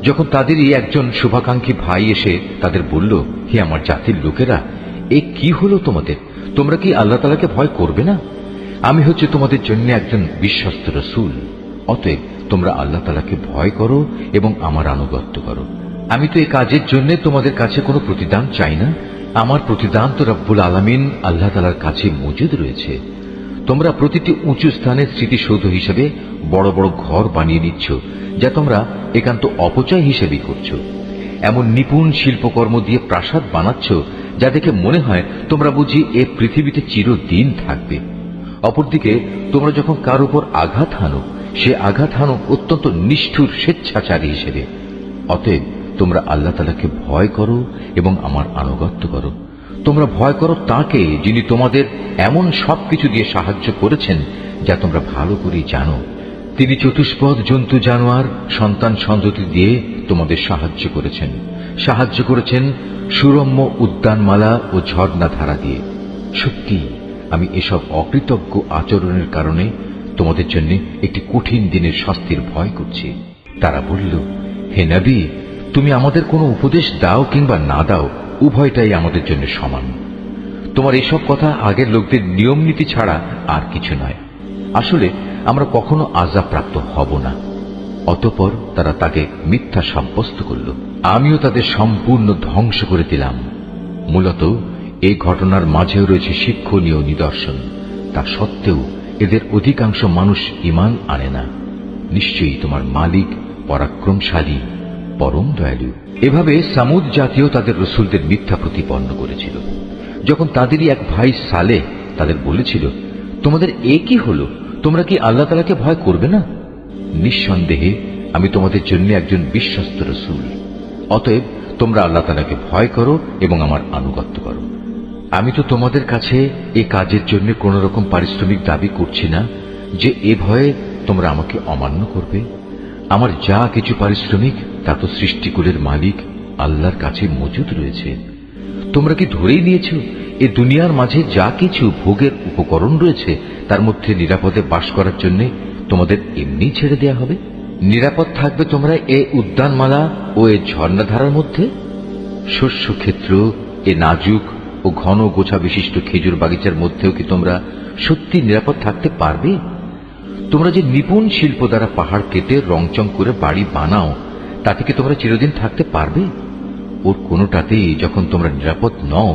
যখন তাদেরই একজন শুভাকাঙ্ক্ষী ভাই এসে তাদের বলল, হে আমার জাতির লোকেরা, এ কি হলো তোমাদের? তোমরা কি আল্লাহ তাআলাকে ভয় করবে না? আমি হচ্ছে তোমাদের জন্য একজন বিশ্বস্ত রসুল। অতএব তোমরা আল্লাহ তাআলাকে ভয় করো এবং আমার আনুগত্য করো। আমি তো এই কাজের জন্য তোমাদের কাছে কোনো প্রতিদান চাই না। আমার প্রতিদান তো রব্বুল আলামিন আল্লাহ তাআলার কাছে মজুদ রয়েছে। তোমরা প্রতিটি উঁচু স্থানের স্মৃতিসৌধ হিসেবে বড় বড় ঘর বানিয়ে নিচ্ছ, যা তোমরা একান্ত অপচয় হিসেবেই করছো। এমন নিপুণ শিল্পকর্ম দিয়ে প্রাসাদ বানাচ্ছ যা দেখে মনে হয় তোমরা বুঝি এ পৃথিবীতে চিরদিন থাকবে। অপরদিকে তোমরা যখন কার উপর আঘাত হানো, সে আঘাত হানো অত্যন্ত নিষ্ঠুর স্বেচ্ছাচারী হিসেবে। অতএব তোমরা আল্লাহ তাআলাকে ভয় করো এবং আমার আনুগত্য করো। তোমরা ভয় করো তাকে যিনি তোমাদের এমন সবকিছু দিয়ে সাহায্য করেছেন যা তোমরা ভালো করেই জানো। তিনি চতুষ্পদ জন্তু জানোয়ার সন্তান সন্ততি দিয়ে তোমাদের সাহায্য করেছেন সুরম্য উদ্যানমালা ও ঝর্ণা ধারা দিয়ে। সত্যি আমি এসব অকৃতজ্ঞ আচরণের কারণে তোমাদের জন্য একটি কঠিন দিনের শাস্তির ভয় করছি। তারা বলল, হে নবী, তুমি আমাদের কোনো উপদেশ দাও কিংবা না দাও, উভয়টাই আমাদের জন্য সমান। তোমার এসব কথা আগের লোকদের নিয়ম নীতি ছাড়া আর কিছু নয়। আসলে আমরা কখনো আযাব প্রাপ্ত হব না। অতঃপর তারা তাকে মিথ্যা সাব্যস্ত করল। আমিও তাদের সম্পূর্ণ ধ্বংস করে দিলাম। মূলত এই ঘটনার মাঝেও রয়েছে শিক্ষণীয় নিদর্শন। তা সত্ত্বেও এদের অধিকাংশ মানুষ ঈমান আনে না। নিশ্চয়ই তোমার মালিক পরাক্রমশালী, পরম দয়ালু। এভাবে সামুদ জাতীয় তাদের রসুলদের মিথ্যা প্রতিপন্ন করেছিল। যখন তাদেরই এক ভাই সালেহ তাদের বলেছিল, তোমাদের এ কি হলো? তোমরা কি আল্লাহ তাআলাকে ভয় করবে না? নিঃসন্দেহে আমি তোমাদের জন্য একজন বিশ্বস্ত রসুল। অতএব তোমরা আল্লাহ তাআলাকে ভয় করো এবং আমার আনুগত্য করো। আমি তো তোমাদের কাছে এই কাজের জন্য কোন রকম পারিশ্রমিক দাবি করছি না যে এ ভয়ে তোমরা আমাকে অমান্য করবে। আমার যা কিছু পারিশ্রমিক তা তো সৃষ্টিকুলের মালিক আল্লাহর কাছে মজুদ রয়েছে। তোমরা কি ধরেই নিয়েছ এ দুনিয়ার মাঝে যা কিছু ভোগের উপকরণ রয়েছে তার মধ্যে নিরাপদে বাস করার জন্য তোমাদের এমনি ছেড়ে দেয়া হবে? নিরাপদ থাকবে তোমরা এ উদ্যানমালা ও এ ঝর্ণাধারার মধ্যে? শস্য ক্ষেত্র, এ নাজুক ও ঘন গোছা বিশিষ্ট খেজুর বাগিচার মধ্যেও কি তোমরা সত্যি নিরাপদ থাকতে পারবে? তোমরা যে নিপুণ শিল্প দ্বারা পাহাড় কেটে রংচং করে বাড়ি বানাও, তাতে কি তোমরা চিরদিন থাকতে পারবে? ওর কোনোটাতেই যখন তোমরা নিরাপদ নও,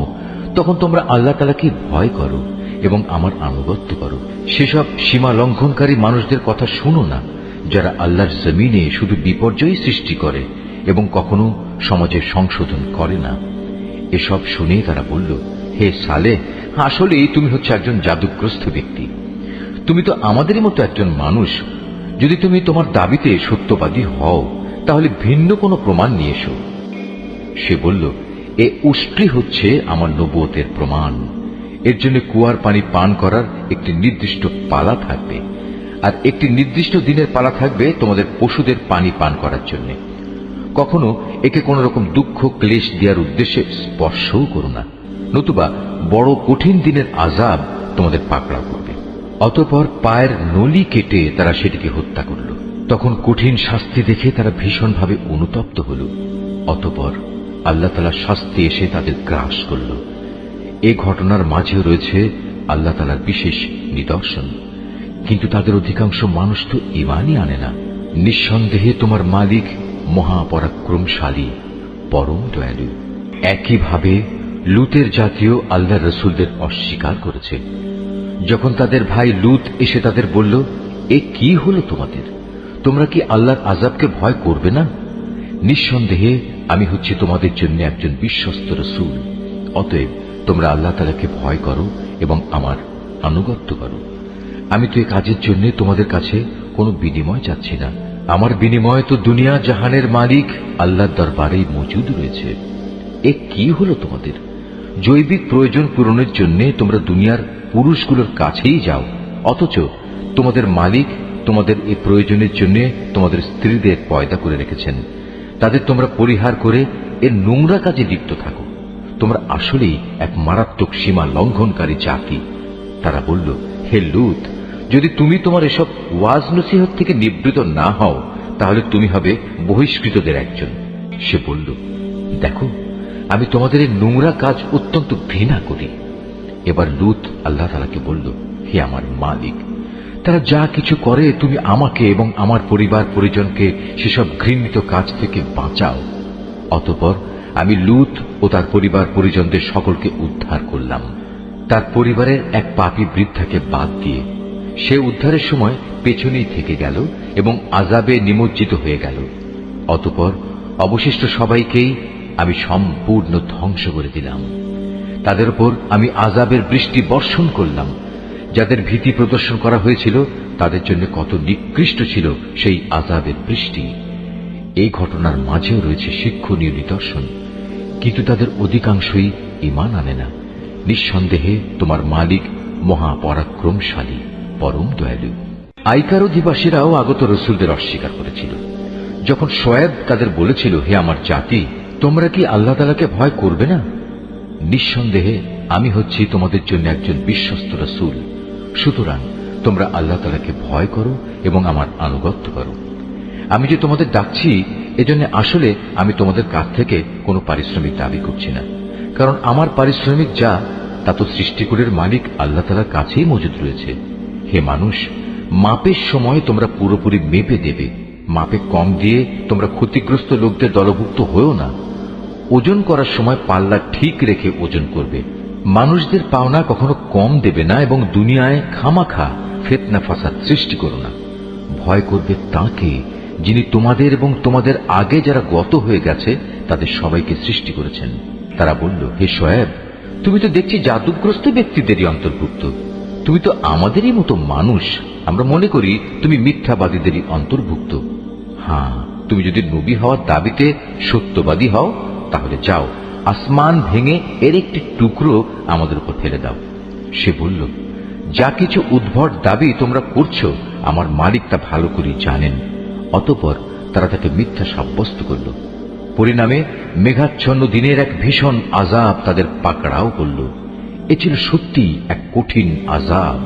তখন তোমরা আল্লাহ তাআলাকে ভয় করো এবং আমার আনুগত্য করো। সেসব সীমা লঙ্ঘনকারী মানুষদের কথা শোনো না, যারা আল্লাহর জমিনে শুধু বিপর্যয় সৃষ্টি করে এবং কখনো সমাজের সংশোধন করে না। এসব শুনে তারা বলল, হে সালেহ, আসলেই তুমি হচ্ছে একজন জাদুগ্রস্ত ব্যক্তি। তুমি তো আমাদেরই মতো একজন মানুষ। যদি তুমি তোমার দাবিতে সত্যবাদী হও তাহলে ভিন্ন কোনো প্রমাণ নিয়ে এসো। সে বলল, এ উষ্ট্রি হচ্ছে আমার নবুয়তের প্রমাণ। এর জন্য কুয়ার পানি পান করার একটি নির্দিষ্ট পালা থাকবে, আর একটি নির্দিষ্ট দিনের পালা থাকবে তোমাদের পশুদের পানি পান করার জন্য। কখনো একে কোন রকম দুঃখ ক্লেশ দেওয়ার উদ্দেশ্যে স্পর্শও করো না, নতুবা বড় কঠিন দিনের আযাব তোমাদের পাকড়াও করবে। অতঃপর পায়ের নলি কেটে তারা সেটিকে হত্যা করল। তখন কঠিন শাস্তি দেখে তারা ভীষণভাবে অনুতপ্ত হল। অতঃপর আল্লাহ তাআলার শাস্তি এসে তাদের গ্রাস করল। এ ঘটনার মাঝেও রয়েছে আল্লাহ তাআলার বিশেষ নিদর্শন। কিন্তু তাদের অধিকাংশ মানুষ তো ঈমানই আনে না। নিঃসন্দেহে তোমার মালিক মহাপরাক্রমশালী, পরম দয়ালু। একইভাবে লুতের জাতীয় আল্লাহর রসুলদের অস্বীকার করেছে। যখন তাদের ভাই লুত এসে তাদের বলল, এ কি হলো তোমাদের? তোমরা কি আল্লাহর আযাবকে ভয় করবে না? নিঃসন্দেহে আমি হচ্ছি তোমাদের জন্য একজন বিশ্বস্ত রসুল। অতএব তোমরা আল্লাহ তাআলাকে ভয় করো এবং আমার আনুগত্য করো। আমি তো এই কাজের জন্য তোমাদের কাছে কোনো বিনিময় চাচ্ছি না। আমার বিনিময় তো দুনিয়া জাহানের মালিক আল্লাহর দরবারেই মজুদ রয়েছে। এ কি হলো তোমাদের? জৈবিক প্রয়োজন পূরণের জন্য তোমরা দুনিয়ার পুরুষগুলোর কাছেই যাও, অথচ তোমাদের মালিক তোমাদের এই প্রয়োজনের জন্য তোমাদের স্ত্রীদের পয়দা করে রেখেছেন। তাদের তোমরা পরিহার করে এর নোংরা কাজে লিপ্ত থাকো। তোমরা আসলেই এক মারাত্মক সীমা লঙ্ঘনকারী জাতি। তারা বলল, হে লূত, যদি তুমি তোমার এসব ওয়াজ নসিহত থেকে নিবৃত না হও তাহলে তুমি হবে বহিষ্কৃতদের একজন। সে বলল, দেখো, আমি তোমাদের এই নোংরা কাজ অত্যন্ত ঘৃণা করি। এবার লূত আল্লাহ তাআলাকে বলল, হে আমার মালিক, তারা যা কিছু করে তুমি আমাকে এবং আমার পরিবার পরিজনকে সেসব ঘৃণিত কাজ থেকে বাঁচাও। অতঃপর আমি লূত ও তার পরিবার পরিজনদের সকলকে উদ্ধার করলাম, তার পরিবারের এক পাপী বৃদ্ধাকে বাদ দিয়ে। সে উদ্ধারের সময় পেছনেই থেকে গেল এবং আযাবে নিমজ্জিত হয়ে গেল। অতঃপর অবশিষ্ট সবাইকেই আমি সম্পূর্ণ ধ্বংস করে দিলাম। তাদের উপর আমি আযাবের বৃষ্টি বর্ষণ করলাম। যাদের ভীতি প্রদর্শন করা হয়েছিল তাদের জন্য কত নিকৃষ্ট ছিল সেই আযাবের বৃষ্টি। এই ঘটনার মাঝেও রয়েছে শিক্ষণীয় নিদর্শন, কিন্তু তাদের অধিকাংশই ঈমান আনে না। নিঃসন্দেহে তোমার মালিক মহাপরাক্রমশালী, পরম দয়ালু। আইকার অধিবাসীরাও আগত রসুলদের অস্বীকার করেছিল। যখন শোয়েব তাদের বলেছিল, হে আমার জাতি, তোমরা কি আল্লাহ তাআলাকে ভয় করবে না? নিঃসন্দেহে আমি হচ্ছি তোমাদের জন্য একজন বিশ্বস্ত রসুল। সুতরাং তোমরা আল্লাহ তাআলাকে ভয় করো এবং আমার আনুগত্য করো। আমি যে তোমাদের ডাকছি এজন্য আসলে আমি তোমাদের কাছ থেকে কোনো পারিশ্রমিক দাবি করছি না, কারণ আমার পারিশ্রমিক যা তা তো সৃষ্টিকুলের মালিক আল্লাহ তাআলার কাছেই মজুদ রয়েছে। হে মানুষ, মাপের সময় তোমরা পুরোপুরি মেপে দেবে। মাপে কম দিয়ে তোমরা ক্ষতিগ্রস্ত লোকদের দলভুক্ত হয়েও না। ওজন করার সময় পাল্লা ঠিক রেখে ওজন করবে। মানুষদের পাওনা কখনো কম দেবে না এবং দুনিয়ায় খামাখা ফিতনা ফাসাদ সৃষ্টি করো না। ভয় করবে তাকে যিনি তোমাদের এবং তোমাদের আগে যারা গত হয়ে গেছে তাদের সবাইকে সৃষ্টি করেছেন। তারা বলল, হে শোয়েব, তুমি তো দেখছি জাদুগ্রস্ত ব্যক্তিদেরই অন্তর্ভুক্ত। তুমি তো আমাদেরই মতো মানুষ। আমরা মনে করি তুমি মিথ্যাবাদীদেরই অন্তর্ভুক্ত। হ্যাঁ, তুমি যদি নবী হওয়ার দাবিতে সত্যবাদী হও তাহলে যাও, আসমান ভেঙে এর একটি টুকরো আমাদের উপর ফেলে দাও। সে বলল, যা কিছু উদ্ভট দাবি তোমরা করছো আমার মালিক তা ভালো করে জানেন। অতঃপর তারা তাকে মিথ্যা সাব্যস্ত করল। পরিণামে মেঘাচ্ছন্ন দিনের এক ভীষণ আযাব তাদের পাকড়াও করল। এ ছিল সত্যি এক কঠিন আযাব।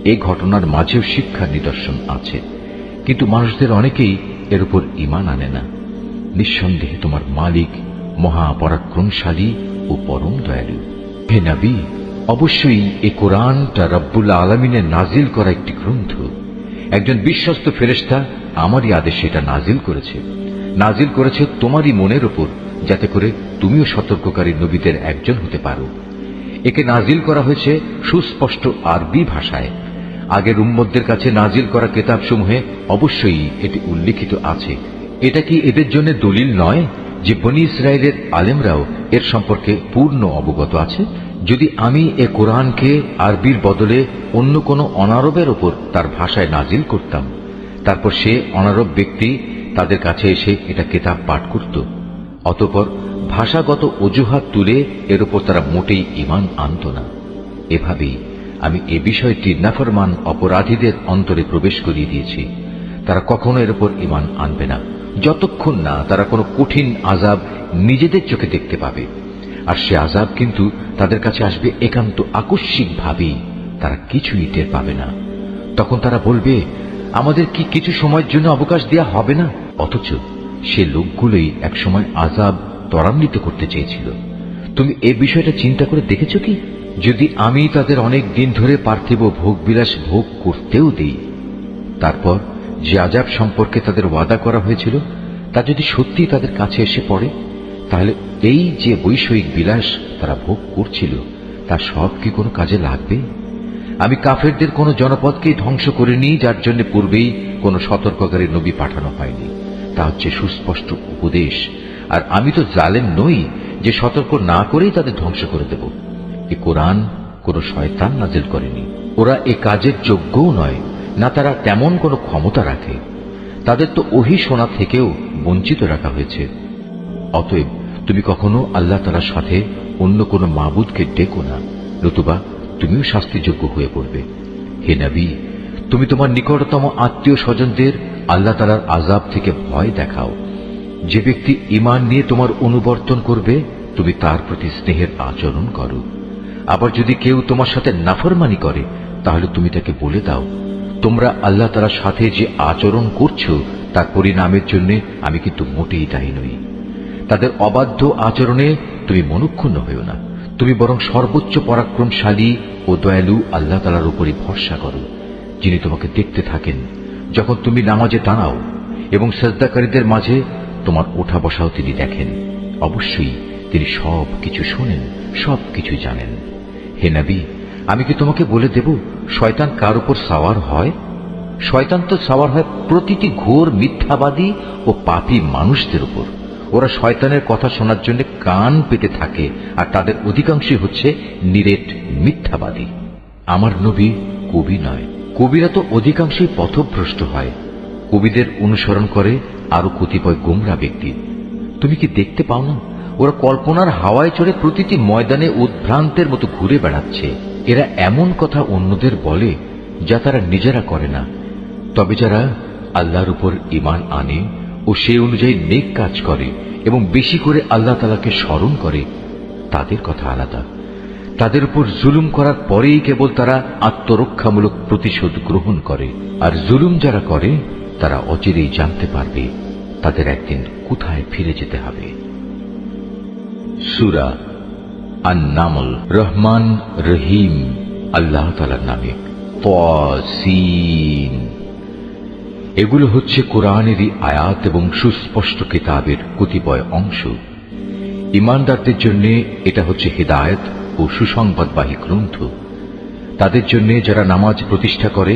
এই ঘটনার মাঝেও শিক্ষার নিদর্শন আছে, কিন্তু মানুষদের অনেকেই এর উপর ঈমান আনে না। নিঃসন্দেহে তোমার মালিক মহাপরাক্রমশালী ও পরম দয়ালু। হে নবী, অবশ্যই এই কোরআনটা রব্বুল আলামিনের নাজিল করা একটি গ্রন্থ। একজন বিশ্বস্ত ফেরেশতা আমারই আদেশে এটা নাজিল করেছে তোমারই মনের উপর, যাতে করে তুমিও সতর্ককারী নবীদের একজন হতে পারো। একে নাজিল করা হয়েছে সুস্পষ্ট আরবি ভাষায়। আগের উম্মতদের কাছে নাজিল করা কিতাবসমূহে অবশ্যই এটি উল্লিখিত আছে। এটা কি এদের জন্য দলিল নয় যে বনী ইসরায়েলের আলেমরাও এর সম্পর্কে পূর্ণ অবগত আছে? যদি আমি এ কোরআনকে আরবির বদলে অন্য কোনো অনারবের ওপর তার ভাষায় নাজিল করতাম, তারপর সে অনারব ব্যক্তি তাদের কাছে এসে এটা কিতাব পাঠ করত, অতঃপর ভাষাগত অজুহাত তুলে এর উপর তারা মোটেই ঈমান আনত না। এভাবেই আমি এ বিষয়টি নাফরমান অপরাধীদের অন্তরে প্রবেশ করিয়ে দিয়েছি। তারা কখনো এর উপর ঈমান আনবে না যতক্ষণ না তারা কোনো কঠিন আযাব নিজেদের চোখে দেখতে পাবে। আর সে আযাব কিন্তু তাদের কাছে আসবে একান্ত আকস্মিকভাবেই, তারা কিছুই টের পাবে না। তখন তারা বলবে, আমাদের কি কিছু সময়ের জন্য অবকাশ দেয়া হবে না? অথচ সে লোকগুলোই একসময় আযাব ত্বরান্বিত করতে চেয়েছিল। তুমি এ বিষয়টা চিন্তা করে দেখেছ কি? যদি আমি তাদের অনেক দিন ধরে পার্থিব ভোগবিলাস ভোগ করতেও দিই, তারপর যে আযাব সম্পর্কে তাদের ওয়াদা করা হয়েছিল তা যদি সত্যি তাদের কাছে এসে পড়ে, তাহলে এই যে বৈষয়িক বিলাস তারা ভোগ করছিল তা সব কি কোনো কাজে লাগবে? আমি কাফেরদের কোন জনপদকেই ধ্বংস করিনি যার জন্য পূর্বেই কোনো সতর্ককারী নবী পাঠানো হয়নি। তা হচ্ছে সুস্পষ্ট উপদেশ। আর আমি তো জালেম নই যে সতর্ক না করেই তাদের ধ্বংস করে দেব। এ কোরআন কোন শয়তান নাজিল করেনি। ওরা এ কাজের যোগ্যও নয়, না তারা তেমন কোনো ক্ষমতা রাখে। তাদের তো ওহী শোনা থেকেও বঞ্চিত রাখা হয়েছে। অতএব তুমি কখনো আল্লাহ তাআলার সাথে অন্য কোনো মাবুদকে ডেকো না, নতুবা তুমিও শাস্তিযোগ্য হয়ে পড়বে। হে নবী, তুমি তোমার নিকটতম আত্মীয় স্বজনদের আল্লাহ তাআলার আযাব থেকে ভয় দেখাও। যে ব্যক্তি ঈমান নিয়ে তোমার অনুবর্তন করবে, তুমি তার প্রতি স্নেহের আচরণ করো। আবার যদি কেউ তোমার সাথে নাফরমানি করে, তাহলে তুমি তাকে বলে দাও, তোমরা আল্লাহ তাআলার সাথে যে আচরণ করছো তার পরিণামের জন্য আমি কিন্তু মোটেই দায়ী নই। তাদের অবাধ্য আচরণে তুমি মনক্ষুণ্ণ হইও না, তুমি বরং সর্বোচ্চ পরাক্রমশালী ও দয়ালু আল্লাহ তাআলার উপরই ভরসা করো, যিনি তোমাকে দেখতে থাকেন যখন তুমি নামাজে দাঁড়াও, এবং সিজদাকারীদের মাঝে তোমার ওঠা বসাও তিনি দেখেন। অবশ্যই তিনি সব কিছু শোনেন, সব কিছু জানেন। হে নবী, আমি কি তোমাকে বলে দেব শয়তান কার উপর সাওয়ার হয়? শয়তান তো সাওয়ার হয় প্রতিটি ঘোর মিথ্যাবাদী ও পাপী মানুষদের উপর। ওরা শয়তানের কথা শোনার জন্য কান পেতে থাকে, আর তাদের অধিকাংশই হচ্ছে নিরেট মিথ্যাবাদী। আমার নবী কবি নয়। কবিরা তো অধিকাংশই পথভ্রষ্ট হয়। কবিদের অনুসরণ করে আরো কতিপয় গোমরা ব্যক্তি। তুমি কি দেখতে পাও না, ওরা কল্পনার হাওয়ায় চড়ে প্রতিটি ময়দানে উদ্ভ্রান্তের মতো ঘুরে বেড়াচ্ছে। এরা এমন কথা অন্যদের বলে যা তারা নিজেরা করে না। তবে যারা আল্লাহর উপর ঈমান আনে ও সেই অনুযায়ী নেক কাজ করে এবং বেশি করে আল্লাহ তাআলাকে স্মরণ করে, তাদের কথা আলাদা। তাদের উপর জুলুম করার পরেই কেবল তারা আত্মরক্ষামূলক প্রতিশোধ গ্রহণ করে। আর জুলুম যারা করে তারা অচিরেই জানতে পারবে তাদের একদিন কোথায় ফিরে যেতে হবে। সূরা আন-নামল। রহমান রহিম আল্লাহ তাআলার নামে। তাসিন। এগুলো হচ্ছে কোরআনেরই আয়াত এবং সুস্পষ্ট কিতাবের কতিপয় অংশ। ঈমানদারদের জন্য এটা হচ্ছে হিদায়াত ও সুসংবাদবাহী গ্রন্থ। তাদের জন্য যারা নামাজ প্রতিষ্ঠা করে,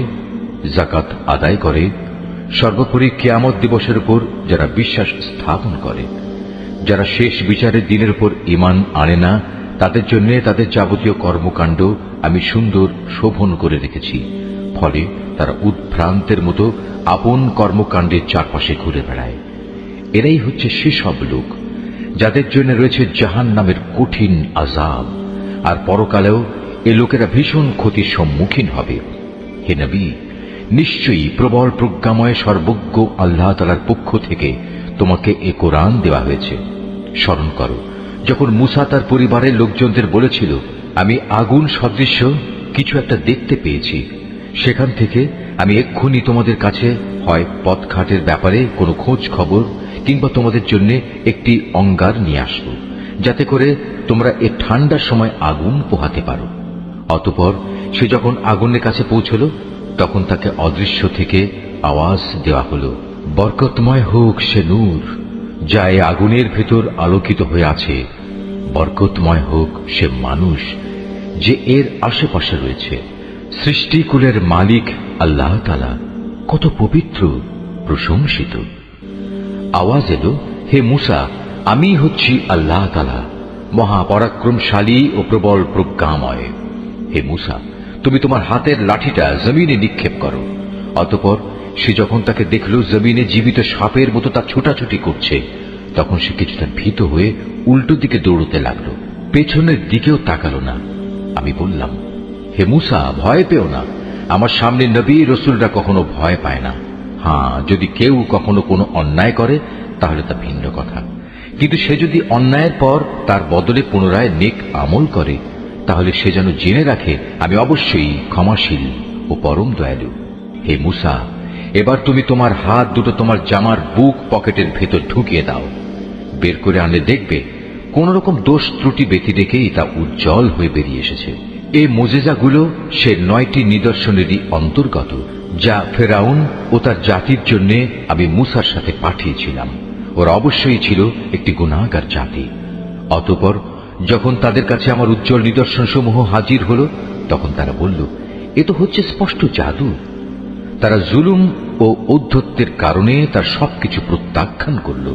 যাকাত আদায় করে, সর্বোপরি কিয়ামত দিবসের উপর যারা বিশ্বাস স্থাপন করে, যারা শেষ বিচারের দিনের উপর ঈমান আনে না, তাদের জন্য তাদের যাবতীয় কর্মকাণ্ড আমি সুন্দর শোভন করে রেখেছি। ফলে তারা উদ্ভ্রান্তের মতো আপন কর্মকাণ্ডের চারপাশে ঘুরে বেড়ায়। এরাই হচ্ছে সেসব লোক যাদের জন্য রয়েছে জাহান্নামের কঠিন আযাব, আর পরকালেও এ লোকেরা ভীষণ ক্ষতির সম্মুখীন হবে। হে নবী, নিশ্চয়ই প্রবল প্রজ্ঞাময় সর্বজ্ঞ আল্লাহ তাআলার পক্ষ থেকে তোমাকে এ কোরআন দেওয়া হয়েছে। স্মরণ করো যখন মূসা তার পরিবারের লোকজনদের বলেছিল, আমি আগুন সদৃশ্য কিছু একটা দেখতে পেয়েছি, সেখান থেকে আমি এক্ষুনি তোমাদের কাছে হয় পথঘাটের ব্যাপারে কোনো খোঁজ খবর কিংবা তোমাদের জন্য একটি অঙ্গার নিয়ে আসব, যাতে করে তোমরা এ ঠান্ডার সময় আগুন পোহাতে পারো। অতঃপর সে যখন আগুনের কাছে পৌঁছল, তখন তাকে অদৃশ্য থেকে আওয়াজ দেওয়া হলো, বরকতময় হোক সে নূর যা এ আগুনের ভেতর আলোকিত হয়ে আছে, বরকতময় হোক সে মানুষ যে এর আশেপাশে রয়েছে। সৃষ্টিকুলের মালিক আল্লাহ তাআলা কত পবিত্র, প্রশংসিত। আওয়াজ এলো, হে মূসা, আমি হচ্ছি আল্লাহ তাআলা, মহাপরাক্রমশালী ও প্রবল প্রজ্ঞাময়। হে মূসা, তুমি তোমার হাতের লাঠিটা জমিনে নিক্ষেপ করো। অতঃপর সে যখন তাকে দেখল জমিনে জীবিত সাপের মতো তা ছোটাছুটি করছে, তখন সে কিছুটা ভীত হয়ে উল্টো দিকে দৌড়তে লাগলো, পেছনের দিকেও তাকালো না। আমি বললাম, হে মূসা, ভয় পেও না, আমার সামনে নবী রসুলরা কখনো ভয় পায় না। হ্যাঁ, যদি কেউ কখনো কোনো অন্যায় করে তাহলে তা ভিন্ন কথা, কিন্তু সে যদি অন্যায়ের পর তার বদলে পুনরায় নেক আমল করে, তাহলে সে যেন জেনে রাখে আমি অবশ্যই ক্ষমাশীল ও পরম দয়ালু। হে মূসা, এবার তুমি তোমার হাত দুটো তোমার জামার বুক পকেটের ভেতর ঢুকিয়ে দাও। বের করে আনলে দেখবে কোন রকম দোষ ত্রুটি ব্যতি রেখেই তা উজ্জ্বল হয়ে বেরিয়ে এসেছে। এই মোজেজাগুলো সে 9টি নিদর্শনেরই অন্তর্গত, যা ফেরাউন ও তার জাতির জন্য আমি মূসার সাথে পাঠিয়েছিলাম। ওরা অবশ্যই ছিল একটি গুনাহগার জাতি। অতঃপর যখন তাদের কাছে আমার উজ্জ্বল নিদর্শনসমূহ হাজির হল, তখন তারা বলল, এ তো হচ্ছে স্পষ্ট জাদু। তারা জুলুম ও ঔদ্ধত্যের কারণে তার সবকিছু প্রত্যাখ্যান করল,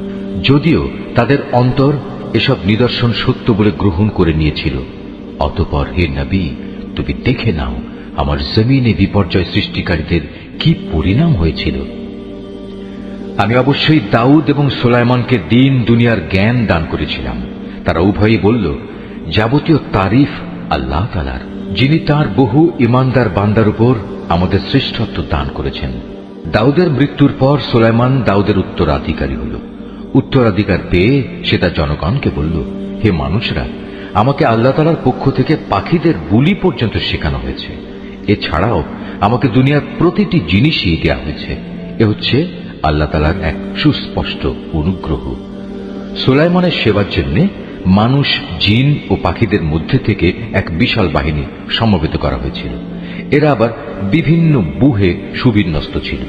যদিও তাদের অন্তর এসব নিদর্শন সত্য বলে গ্রহণ করে নিয়েছিল। অতঃপর হে নবী, তুমি দেখে নাও আমার জমিনে বিপর্যয় সৃষ্টিকারীদের কি পরিণাম হয়েছিল। আমি অবশ্যই দাউদ এবং সুলাইমানকে দিন দুনিয়ার জ্ঞান দান করেছিলাম। তারা উভয়ই বলল, যাবতীয় তারিফ আল্লাহ তাআলার, যিনি তার বহু ইমানদার বান্দার উপর আমাদের শ্রেষ্ঠত্ব দান করেছেন। দাউদের মৃত্যুর পর সুলাইমান দাউদের উত্তরাধিকারী হল। উত্তরাধিকার পেয়ে সে তার জনগণকে বলল, হে মানুষরা, আমাকে আল্লাহ তাআলার পক্ষ থেকে পাখিদের বুলি পর্যন্ত শেখানো হয়েছে। এছাড়াও আমাকে দুনিয়ার প্রতিটি জিনিসই দেওয়া হয়েছে। এ হচ্ছে আল্লাহ তাআলার এক সুস্পষ্ট অনুগ্রহ। সুলাইমানের সেবার জন্য মানুষ, জিন ও পাখিদের মধ্যে থেকে এক বিশাল বাহিনী সমবেত করা হয়েছিল। এরা আবার বিভিন্ন বুহে সুবিন্যস্ত ছিল।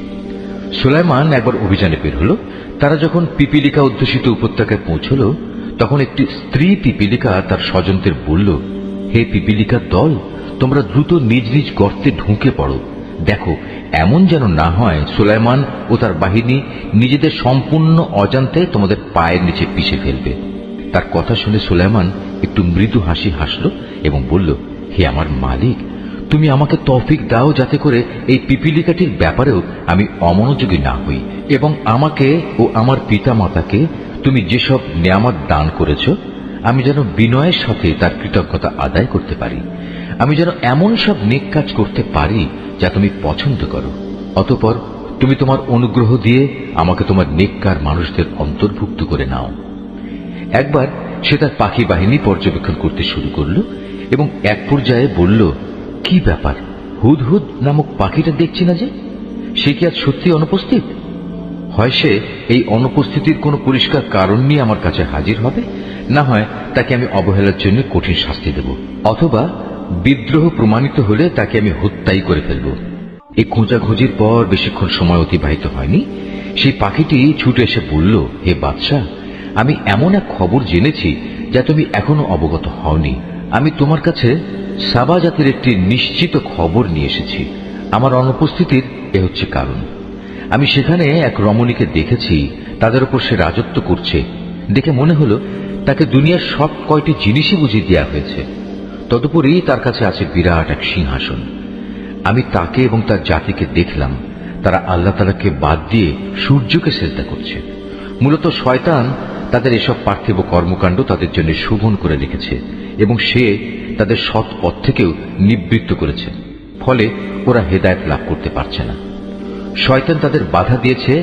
সুলাইমান একবার অভিযানে বের হল। তারা যখন পিপিলিকা অধ্যুষিত উপত্যকায় পৌঁছল, তখন একটি স্ত্রী পিপিলিকা তার স্বজনদের বলল, হে পিপিলিকার দল, তোমরা দ্রুত নিজ নিজ গর্তে ঢুকে পড়ো। দেখো, এমন যেন না হয় সুলাইমান ও তার বাহিনী নিজেদের সম্পূর্ণ অজান্তে তোমাদের পায়ের নিচে পিষে ফেলবে। তার কথা শুনে সুলাইমান একটু মৃদু হাসি হাসল এবং বলল, হে আমার মালিক, তুমি আমাকে তৌফিক দাও যাতে করে এই পিপিলিকাটির ব্যাপারেও আমি অমনোযোগী না হই, এবং আমাকে ও আমার পিতা মাতাকে তুমি যেসব নিয়ামত দান করেছ, আমি যেন বিনয়ের সাথে তার কৃতজ্ঞতা আদায় করতে পারি। আমি যেন এমন সব নেক কাজ করতে পারি যা তুমি পছন্দ করো। অতঃপর তুমি তোমার অনুগ্রহ দিয়ে আমাকে তোমার নেককার মানুষদের অন্তর্ভুক্ত করে নাও। একবার সে তার পাখি বাহিনী পর্যবেক্ষণ করতে শুরু করল এবং এক পর্যায়ে বলল, কি ব্যাপার, হুদহুদ নামক পাখিটা দেখছি না যে? সে কি আজ সত্যি অনুপস্থিত? হয় সে এই অনুপস্থিতির কোনো পরিষ্কার কারণ নিয়ে আমার কাছে হাজির হবে, না হয় তাকে আমি অবহেলার জন্য কঠিন শাস্তি দেব, অথবা বিদ্রোহ প্রমাণিত হলে তাকে আমি হত্যাই করে ফেলব। এই খোঁজাখুঁজির পর বেশিক্ষণ সময় অতিবাহিত হয়নি। সেই পাখিটি ছুটে এসে বলল, হে বাদশাহ, আমি এমন এক খবর জেনেছি যা তুমি এখনো অবগত হওনি। আমি তোমার কাছে সাবা জাতির একটি নিশ্চিত খবর নিয়ে এসেছি। আমার অনুপস্থিতির এ হচ্ছে কারণ। আমি সেখানে এক রমণীকে দেখেছি, তাদের উপর সে রাজত্ব করছে। দেখে মনে হলো তাকে দুনিয়ার সব কয়টি জিনিসই বুঝিয়ে দেওয়া হয়েছে। তদুপরি তার কাছে আছে বিরাট এক সিংহাসন। আমি তাকে এবং তার জাতিকে দেখলাম, তারা আল্লাহ তাআলাকে বাদ দিয়ে সূর্যকে সিজদা করছে। মূলত শয়তান তাদের এসব পার্থিব কর্মকাণ্ড তাদের জন্য শোভন করে রেখেছে এবং সে তাদের সৎ পথ থেকেও নিবৃত্ত করেছে। ফলে ওরা হেদায়েত লাভ করতে পারছে না। শয়তান তাদের বাধা দিয়েছে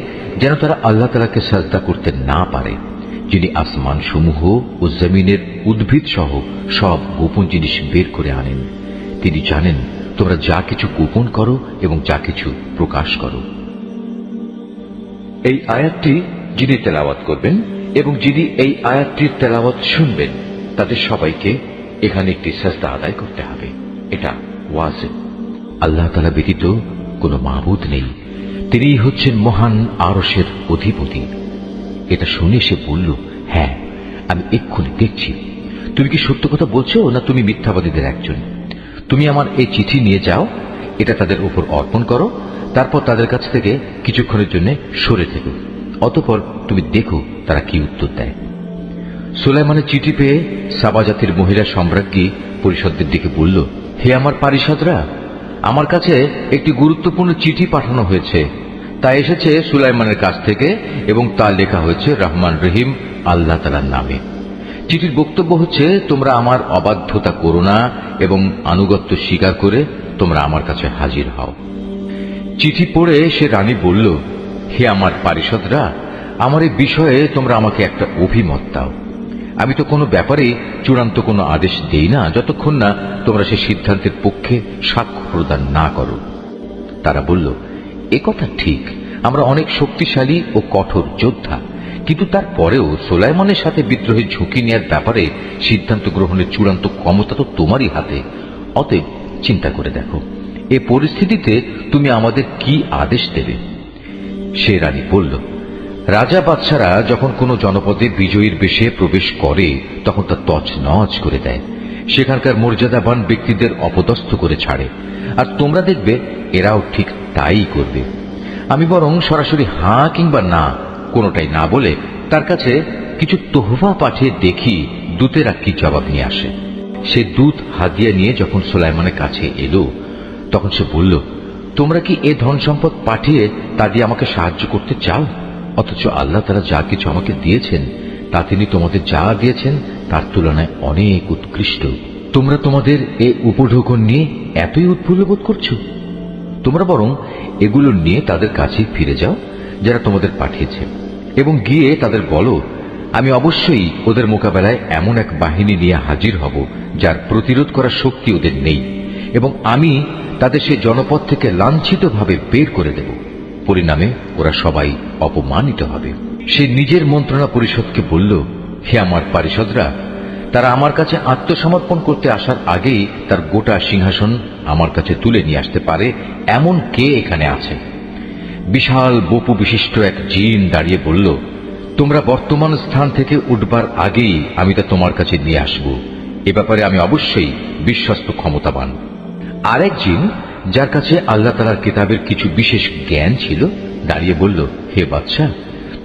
যেন তারা আল্লাহ তাআলাকে সিজদা করতে না পারে, যিনি আসমান সমূহ ও জমিনের উদ্ভিদ সহ সব গোপন জিনিস বের করে আনেন। তিনি জানেন তোমরা যা কিছু গোপন করো এবং যা কিছু প্রকাশ করো। এই আয়াতটি যিনি তেলাওয়াত করবেন এবং যিনি এই আয়াতটির তেলাওয়াত শুনবেন, তাদের সবাইকে এখানে একটি সিজদা আদায় করতে হবে। এটা ওয়াজিব। আল্লাহ তাআলা ব্যতীত কোনো মাবুদ নেই। তিনিই হচ্ছেন মহান আরশের অধিপতি। এটা শুনে সে বলল, হ্যাঁ, আমি এক্ষুনি দেখছি। তুমি কি সত্য কথা বলছো, না তুমি মিথ্যাবাদীদের একজন? তুমি আমার এই চিঠি নিয়ে যাও, এটা তাদের উপর অর্পণ করো, তারপর তাদের কাছ থেকে কিছুক্ষণের জন্য সরে থেকো। অতঃপর তুমি দেখো তারা কি উত্তর দেয়। সুলাইমানের চিঠি পেয়ে সাবা জাতির মহিলা সম্রাজ্ঞী পরিষদদের দিকে বলল, হে আমার পারিষদরা, আমার কাছে একটি গুরুত্বপূর্ণ চিঠি পাঠানো হয়েছে। তা এসেছে সুলাইমানের কাছ থেকে এবং তা লেখা হয়েছে রহমান রহিম আল্লাহ তাআলার নামে। চিঠির বক্তব্য হচ্ছে, তোমরা আমার অবাধ্যতা করো না এবং আনুগত্য স্বীকার করে তোমরা আমার কাছে হাজির হও। চিঠি পড়ে সে রানী বলল, হে আমার পারিষদরা, আমার এই বিষয়ে তোমরা আমাকে একটা অভিমত দাও। আমি তো কোনো ব্যাপারে চূড়ান্ত কোনো আদেশ দেই না যতক্ষণ না তোমরা সে সিদ্ধান্তের পক্ষে সাক্ষ্য প্রদান না করো। তারা বলল, এ কথা ঠিক, আমরা অনেক শক্তিশালী ও কঠোর যোদ্ধা, কিন্তু তারপরেও সুলাইমানের সাথে বিদ্রোহের ঝুঁকি নেওয়ার ব্যাপারে সিদ্ধান্ত গ্রহণের চূড়ান্ত ক্ষমতা তো তোমারই হাতে। অতএব চিন্তা করে দেখো, এ পরিস্থিতিতে তুমি আমাদের কি আদেশ দেবে? সে রানী বলল, রাজা বাদশারা যখন কোনো জনপদে বিজয়ীর বেশে প্রবেশ করে তখন তা তছনছ করে দেয়, সেখানকার মর্যাদাবান ব্যক্তিদের অপদস্থ করে ছাড়ে, আর তোমরা দেখবে এরাও ঠিক তাই করবে। আমি বরং সরাসরি হাঁ কিংবা না কোনোটাই না বলে তার কাছে কিছু তোহফা পাঠিয়ে দেখি দূতেরা কি জবাব নিয়ে আসে। সে দূত হাদিয়া নিয়ে যখন সুলাইমানের কাছে এলো তখন সে বলল, তোমরা কি এ ধন সম্পদ পাঠিয়ে তা দিয়ে আমাকে সাহায্য করতে চাও? অথচ আল্লাহ তাআলা যা কিছু আমাকে দিয়েছেন তা তিনি তোমাদের যা দিয়েছেন তার তুলনায় অনেক উৎকৃষ্ট। তোমরা তোমাদের এ উপঢৌকন নিয়ে এতই উৎফুল্ল বোধ করছো? তোমরা বরং এগুলো নিয়ে তাদের কাছে ফিরে যাও যারা তোমাদের পাঠিয়েছে, এবং গিয়ে তাদের বলো, আমি অবশ্যই ওদের মোকাবেলায় এমন এক বাহিনী নিয়ে হাজির হব যার প্রতিরোধ করার শক্তি ওদের নেই, এবং আমি তাদের সে জনপদ থেকে লাঞ্ছিতভাবে বের করে দেব। পরিণামে ওরা সবাই অপমানিত হবে। সে নিজের মন্ত্রণা পরিষদকে বলল, হে আমার পারিষদরা, তারা আমার কাছে আত্মসমর্পণ করতে আসার আগেই তার গোটা সিংহাসন আমার কাছে তুলে নিয়ে আসতে পারে এমন কে এখানে আছে? বিশাল বপু বিশিষ্ট এক জিন দাঁড়িয়ে বলল, তোমরা বর্তমান স্থান থেকে উঠবার আগেই আমি তা তোমার কাছে নিয়ে আসব। এ ব্যাপারে আমি অবশ্যই বিশ্বস্ত ক্ষমতাবান। আরেক জিন, যার কাছে আল্লাহ তাআলার কিতাবের কিছু বিশেষ জ্ঞান ছিল, দাঁড়িয়ে বলল, হে বাদশাহ,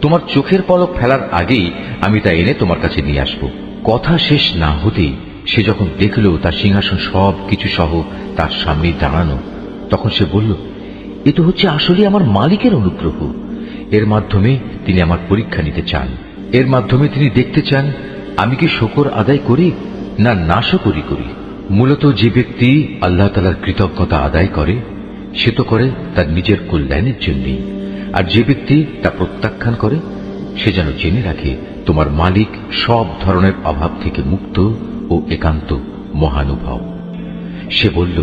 তোমার চোখের পলক ফেলার আগেই আমি তা এনে তোমার কাছে নিয়ে আসব। কথা শেষ না হতেই সে যখন দেখল তার সিংহাসন সব কিছু সহ তার সামনে দাঁড়ানো, তখন সে বলল, এ তো হচ্ছে আসলে আমার মালিকের অনুগ্রহ। এর মাধ্যমে তিনি আমার পরীক্ষা নিতে চান। এর মাধ্যমে তিনি দেখতে চান আমি কি শুকর আদায় করি না নাশকরি করি। মূলত যে ব্যক্তি আল্লাহ তাআলার কৃতজ্ঞতা আদায় করে সে তো করে তার নিজের কল্যাণের জন্যই, আর যে ব্যক্তি তা প্রত্যাখ্যান করে সে যেন জেনে রাখে তোমার মালিক সব ধরনের অভাব থেকে মুক্ত ও একান্ত মহানুভব। সে বলল,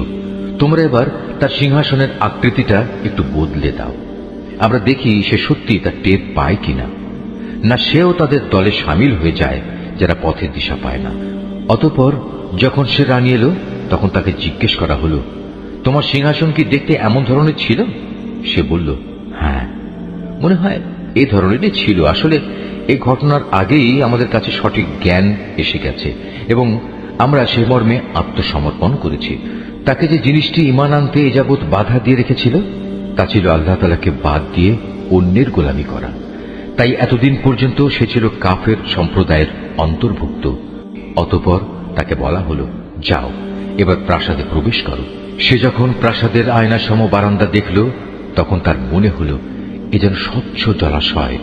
তোমরা এবার তার সিংহাসনের আকৃতিটা একটু বদলে দাও, আমরা দেখি সে সত্যি তার টের পায় কিনা, না সেও তাদের দলে সামিল হয়ে যায় যারা পথের দিশা পায় না। অতঃপর যখন সে রানী এলো তখন তাকে জিজ্ঞেস করা হলো, তোমার সিংহাসন কি দেখতে এমন ধরনের ছিল? সে বলল, হ্যাঁ, মনে হয় এই ধরনেরই ছিল। আসলে এই ঘটনার আগেই আমাদের কাছে সঠিক জ্ঞান এসে গেছে এবং আমরা সে মর্মে আত্মসমর্পণ করেছি। তাকে যে জিনিসটি ঈমান আনতে এ যাবৎ বাধা দিয়ে রেখেছিল তা ছিল আল্লাহ তাআলাকে বাদ দিয়ে অন্যের গোলামি করা। তাই এতদিন পর্যন্ত সে ছিল কাফের সম্প্রদায়ের অন্তর্ভুক্ত। অতঃপর তাকে বলা হলো, যাও এবার প্রাসাদে প্রবেশ করো। সে যখন প্রাসাদের আয়নাসম বারান্দা দেখল তখন তার মনে হলো এ যেন স্বচ্ছ জলাশয়,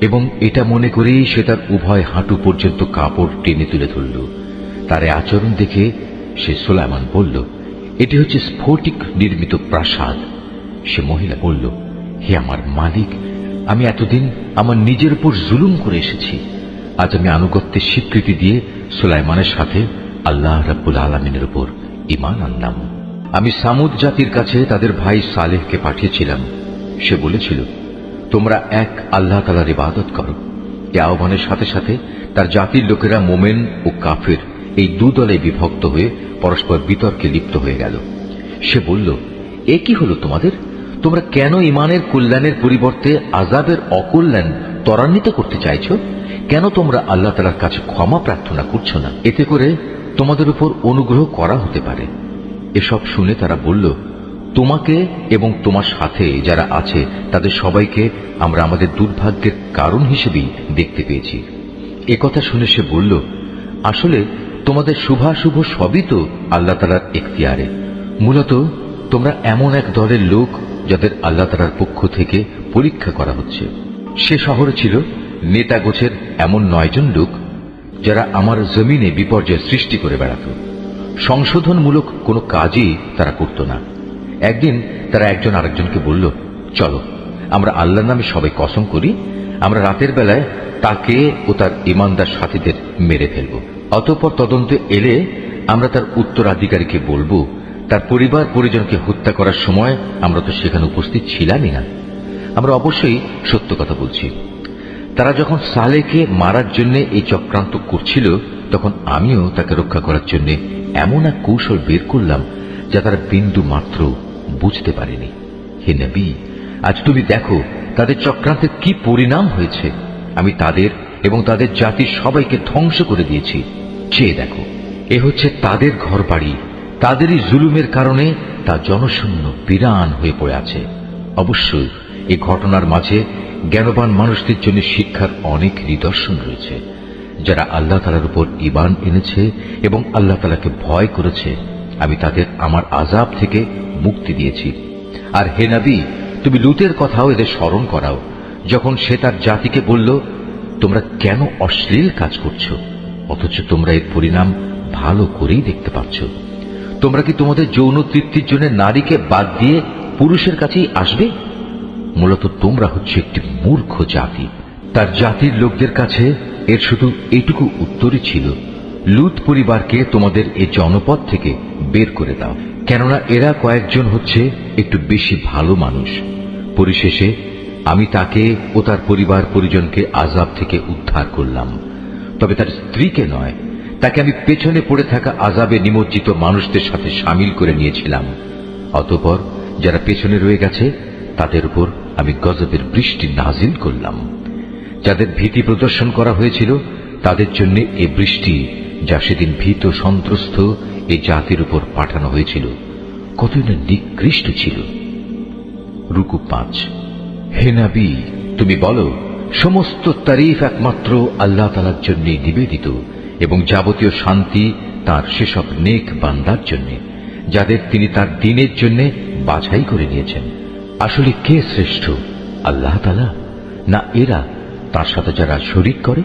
এবং এটা মনে করেই সে তার উভয় হাঁটু পর্যন্ত কাপড় টেনে তুলে ধরল। তার আচরণ দেখে সে সুলাইমান বলল, এটি হচ্ছে স্ফটিক নির্মিত প্রাসাদ। সে মহিলা বলল, হে আমার মালিক, আমি এতদিন আমার নিজের উপর জুলুম করে এসেছি। আজ আমি আনুগত্যের স্বীকৃতি দিয়ে সুলাইমানের সাথে আল্লাহ রাব্বুল আলামিনের উপর ঈমান আনলাম। আমি সামুদ জাতির কাছে তাদের ভাই সালেহকে পাঠিয়েছিলাম। সে বলেছিল, তোমরা এক আল্লাহ তাআলার ইবাদত করো। এ আহ্বানের সাথে সাথে তার জাতির লোকেরা মোমেন ও কাফের এই দুদলে বিভক্ত হয়ে পরস্পর বিতর্কে লিপ্ত হয়ে গেল। সে বলল, এ কি হলো তোমাদের? তোমরা কেন ঈমানের কল্যাণের পরিবর্তে আযাবের অকল্যাণ ত্বরান্বিত করতে চাইছো? কেন তোমরা আল্লাহ তাআলার কাছে ক্ষমা প্রার্থনা করছো না? এতে করে তোমাদের উপর অনুগ্রহ করা হতে পারে। এসব শুনে তারা বলল, তোমাকে এবং তোমার সাথে যারা আছে তাদের সবাইকে আমরা আমাদের দুর্ভাগ্যের কারণ হিসেবেই দেখতে পেয়েছি। একথা শুনে সে বলল, আসলে তোমাদের শুভাশুভ সবই তো আল্লাহ তাআলার এখতিয়ারে। মূলত তোমরা এমন এক দলের লোক যাদের আল্লাহ তাআলার পক্ষ থেকে পরীক্ষা করা হচ্ছে। সে শহরে ছিল নেতা গোছের এমন 9 জন লোক যারা আমার জমিনে বিপর্যয় সৃষ্টি করে বেড়াত। সংশোধনমূলক কোনো কাজই তারা করত না। একদিন তারা একজন আরেকজনকে বলল, চলো আমরা আল্লাহর নামে সবাই কসম করি, আমরা রাতের বেলায় তাকে ও তার ঈমানদার সাথীদের মেরে ফেলব। অতঃপর তদন্তে এলে আমরা তার উত্তরাধিকারীকে বলবো, তার পরিবার পরিজনকে হত্যা করার সময় আমরা তো সেখানে উপস্থিত ছিলামই না। আমরা অবশ্যই সত্য কথা বলছি। তারা যখন সালেহকে মারার জন্য এই চক্রান্ত করছিল তখন আমিও তাকে রক্ষা করার জন্য এমন এক কৌশল বের করলাম যা তারা বিন্দু মাত্র বুঝতে পারেনি। হে নবী, আজ তুমি দেখো তাদের চক্রান্তের কি পরিণাম হয়েছে। আমি তাদের এবং তাদের জাতির সবাইকে ধ্বংস করে দিয়েছি। চেয়ে দেখো, এ হচ্ছে তাদের ঘর বাড়ি, তাদেরই জুলুমের কারণে তা জনশূন্য বিরান হয়ে পড়ে আছে। অবশ্যই এই ঘটনার মাঝে জ্ঞানবান মানুষদের জন্য শিক্ষার অনেক নিদর্শন রয়েছে। যারা আল্লাহ তাআলার উপর ঈমান এনেছে এবং আল্লাহ তাআলাকে ভয় করেছে, আমি তাদের আমার আযাব থেকে মুক্তি দিয়েছি। আর হে নবী, তুমি লূতের কথাও এদের স্মরণ করাও, যখন সে তার জাতিকে বলল, তোমরা কেন অশ্লীল কাজ করছো, অথচ তোমরা এর পরিণাম ভালো করেই দেখতে পাচ্ছ। তোমরা কি তোমাদের যৌন তৃপ্তির জন্য নারীকে বাদ দিয়ে পুরুষের কাছেই আসবে? মূলত তোমরা হচ্ছে একটি মূর্খ জাতি। তার জাতির লোকদের কাছে এর শুধু এইটুকু উত্তরই ছিল, লূত পরিবারকে তোমাদের এই জনপদ থেকে বের করে দাও, কেননা এরা কয়েকজন হচ্ছে একটু বেশি ভালো মানুষ। পরিশেষে আমি তাকে ও তার পরিবার পরিজনকে আযাব থেকে উদ্ধার করলাম, তবে তার স্ত্রীকে নয়। তাকে আমি পেছনে পড়ে থাকা আযাবে নিমজ্জিত মানুষদের সাথে সামিল করে নিয়েছিলাম। অতঃপর যারা পেছনে রয়ে গেছে তাদের উপর আমি গজবের বৃষ্টি নাজিল করলাম। যাদের ভীতি প্রদর্শন করা হয়েছিল তাদের জন্য এই বৃষ্টি, যা সেদিন ভীত সন্ত্রস্ত এই জাতির উপর পাঠানো হয়েছিল, কতই না নিকৃষ্ট ছিল। রুকু 5। হে নবী, তুমি বলো, সমস্ত তারিফ একমাত্র আল্লাহ তাআলার জন্য নিবেদিত এবং যাবতীয় শান্তি তার সেসব নেক বান্দার জন্য, যাদের তিনি তার দ্বীনের জন্য বাছাই করে নিয়েছেন। আসলে কে শ্রেষ্ঠ, আল্লাহ তাআলা না এরা তার সাথে যারা শরীক করে?